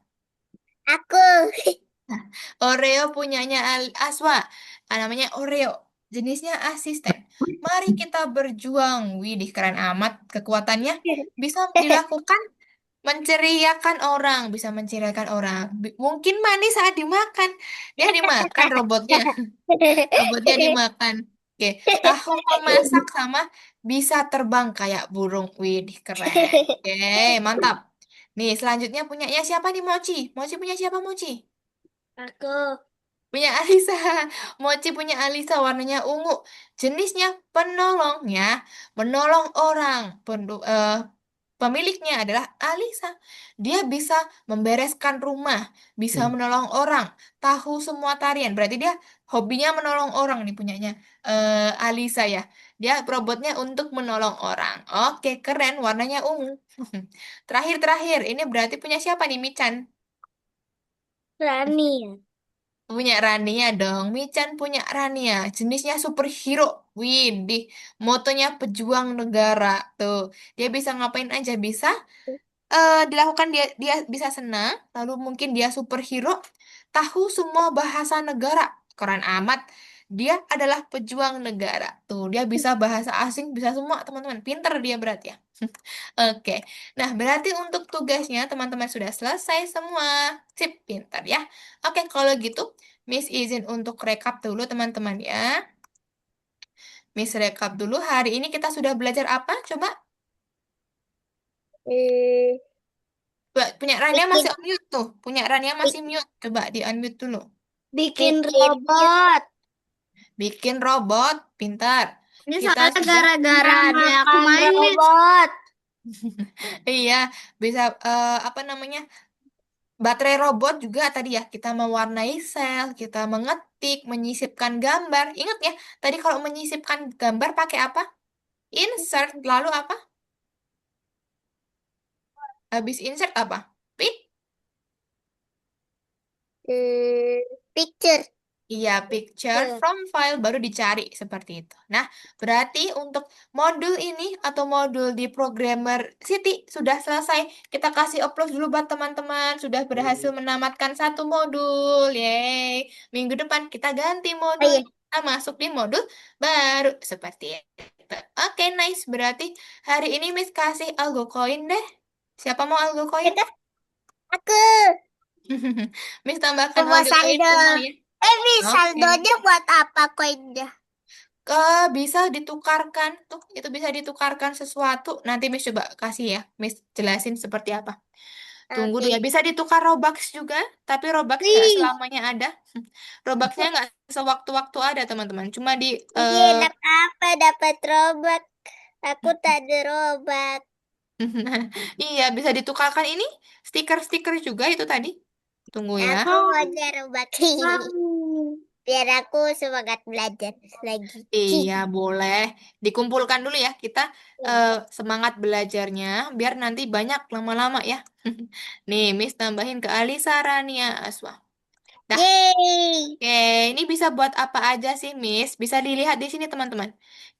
Aku. Oreo punyanya Aswa. Namanya Oreo. Jenisnya asisten. Mari kita berjuang. Widih, keren amat kekuatannya. Bisa dilakukan menceriakan orang. Bisa menceriakan orang. Mungkin manis saat dimakan. Dia dimakan robotnya. Robotnya dimakan. Oke, tahu memasak sama bisa terbang kayak burung. Widih, keren. Oke, mantap. Nih, selanjutnya punyanya siapa nih Mochi? Mochi punya siapa Mochi? Aku. Punya Alisa. Mochi punya Alisa warnanya ungu. Jenisnya penolong ya. Menolong orang. Pemiliknya adalah Alisa. Dia bisa membereskan rumah, bisa menolong orang, tahu semua tarian. Berarti dia hobinya menolong orang nih punyanya Alisa ya. Dia robotnya untuk menolong orang. Oke, keren. Warnanya ungu. Terakhir, ini berarti punya siapa nih Michan? Rani ya. Punya Rania dong. Michan punya Rania. Jenisnya superhero. Widih, motonya pejuang negara. Tuh, dia bisa ngapain aja bisa dilakukan dia dia bisa senang, lalu mungkin dia superhero, tahu semua bahasa negara. Keren amat. Dia adalah pejuang negara. Tuh, dia bisa bahasa asing, bisa semua, teman-teman. Pinter dia berarti ya. Oke. Nah, berarti untuk tugasnya teman-teman sudah selesai semua. Sip, pintar ya. Oke, kalau gitu Miss izin untuk rekap dulu teman-teman ya. Miss rekap dulu hari ini kita sudah belajar apa? Coba. Hmm, Punya Rania bikin masih on mute tuh. Punya Rania masih bi- mute. Coba di unmute dulu. Bikin bikin robot. Bikin robot, pintar. Ini Kita soalnya sudah, gara-gara adek aku makan main nih. robot. iya, bisa apa namanya? Baterai robot juga tadi ya. Kita mewarnai sel, kita mengetik, menyisipkan gambar. Ingat ya, tadi kalau menyisipkan gambar pakai apa? Insert, lalu apa? Habis insert apa? Pick, Hmm, picture. Iya, picture from file baru dicari seperti itu. Nah, berarti untuk modul ini atau modul di programmer Siti sudah selesai. Kita kasih applause dulu buat teman-teman. Sudah berhasil menamatkan satu modul. Yeay. Minggu depan kita ganti Oh modul. iya, Kita masuk di modul baru seperti itu. Oke, nice. Berarti hari ini Miss kasih algo koin deh. Siapa mau algo koin? kita aku Miss tambahkan semua algo koin saldo. semua ya. Miss, Oke. saldonya buat apa koinnya? Bisa ditukarkan tuh, itu bisa ditukarkan sesuatu. Nanti Miss coba kasih ya, Miss jelasin seperti apa. Tunggu dulu Oke. ya, bisa ditukar Robux juga, tapi Robux nggak Wih, selamanya ada. Robuxnya nggak sewaktu-waktu ada teman-teman. Cuma di iya, enak apa dapat robot? Aku tak ada robot. iya bisa ditukarkan ini stiker-stiker juga itu tadi. Tunggu ya. Aku mau robot. Biar aku semangat belajar lagi. Iya, boleh. Dikumpulkan dulu ya. Kita semangat belajarnya biar nanti banyak lama-lama ya. Nih, Miss tambahin ke Alisa Rania Aswa. Dah. Yeay. Oke, ini bisa buat apa aja sih, Miss? Bisa dilihat di sini, teman-teman.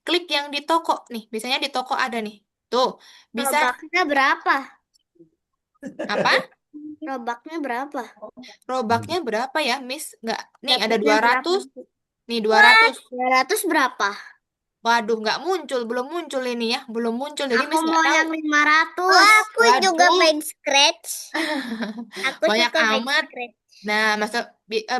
Klik yang di toko nih. Biasanya di toko ada nih. Tuh, bisa Robaknya berapa? apa? Robaknya berapa? Robaknya berapa ya, Miss? Nggak, nih ada Dapatnya berapa? 200. Nih 200. 200 berapa? Waduh, nggak muncul, belum muncul ini ya, belum muncul. Jadi Aku Miss nggak mau tahu. yang 500. Oh, aku juga Waduh. main Scratch. Aku Banyak suka main amat. Scratch. Nah,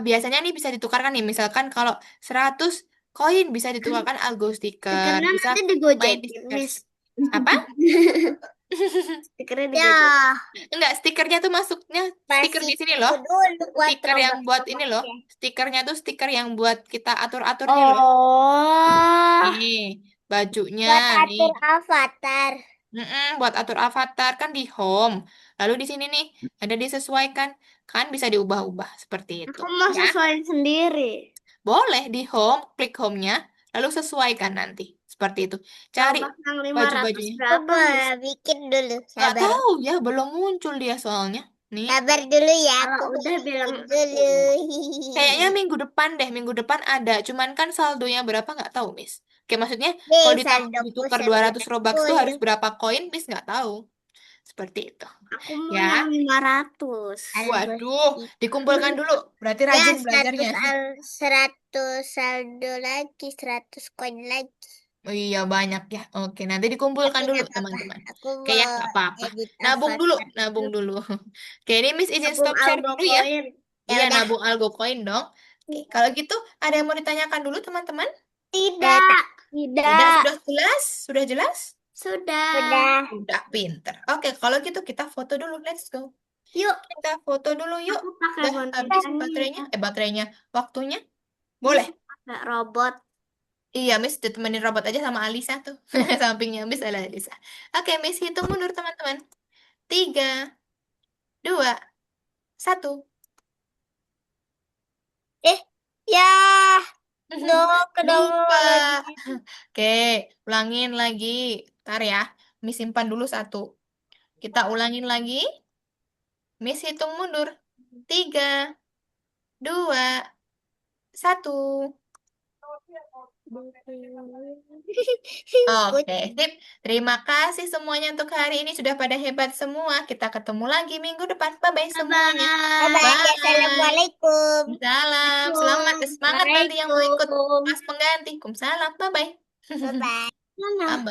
biasanya nih bisa ditukarkan nih. Misalkan kalau 100 koin bisa ditukarkan algo stiker. Stikernya Bisa nanti main di digojekin, stiker. Miss. Apa? Stikernya Ya, digojekin. Enggak, stikernya tuh masuknya stiker masih di sini loh. tunggu dulu buat Stiker yang buat ini loh. robot-robotnya. Stikernya tuh stiker yang buat kita atur-atur nih loh. Oh, Nih, bajunya Buat nih. atur avatar. Buat atur avatar kan di home. Lalu di sini nih ada disesuaikan. Kan bisa diubah-ubah seperti itu. aku mau Ya, sesuaiin sendiri. boleh di home, klik home-nya, lalu sesuaikan nanti. Seperti itu. Cari Robak yang 500 baju-bajunya. Coba berapa, Miss? bikin dulu. Nggak Sabar. tahu ya, belum muncul dia soalnya. Nih, Sabar dulu ya. Kalau Aku udah bilang bikin dulu. kayaknya minggu depan deh, minggu depan ada. Cuman kan saldonya berapa nggak tahu, Miss. Kayak maksudnya Nih, kalau saldoku ditukar 200 Robux tuh 910. harus berapa koin, Miss nggak tahu. Seperti itu. aku mau Ya. yang 500. Waduh, dikumpulkan dulu. Berarti Ya, rajin 100, belajarnya. 100 saldo lagi, 100 koin lagi. Oh iya, banyak ya. Oke, nanti dikumpulkan Tapi dulu, nggak apa-apa. teman-teman. Aku Oke ya, mau nggak apa-apa. edit Nabung dulu, avatar. nabung dulu. Oke, ini Miss izin Tabung stop share algo dulu ya. koin. Ya Iya, udah. nabung algo koin dong. Oke, kalau gitu ada yang mau ditanyakan dulu, teman-teman? Tidak. Tidak, Tidak. sudah jelas? Sudah jelas? Sudah. Udah. Udah pinter. Oke, kalau gitu kita foto dulu. Let's go. Yuk, Kita foto dulu yuk. aku pakai Udah habis bonekanya. baterainya, waktunya. Boleh. Pakai robot. Iya, Miss ditemenin robot aja sama Alisa tuh. Sampingnya Miss ada Alisa. Oke, Miss hitung mundur teman-teman. 3, 2, 1. Ya, no, Lupa. lagi. Oke, ulangin lagi. Ntar ya. Miss simpan dulu satu. Kita ulangin lagi. Miss hitung mundur. 3, 2, 1. Oke, sip. Terima kasih semuanya untuk hari ini. Sudah pada hebat semua. Kita ketemu lagi minggu depan. Bye-bye semuanya. Bye-bye. Bye. Assalamualaikum. Salam. Semangat, semangat nanti yang mau ikut Waalaikumsalam. kelas pengganti. Salam. Bye-bye. Bye-bye. Mana? Bye-bye.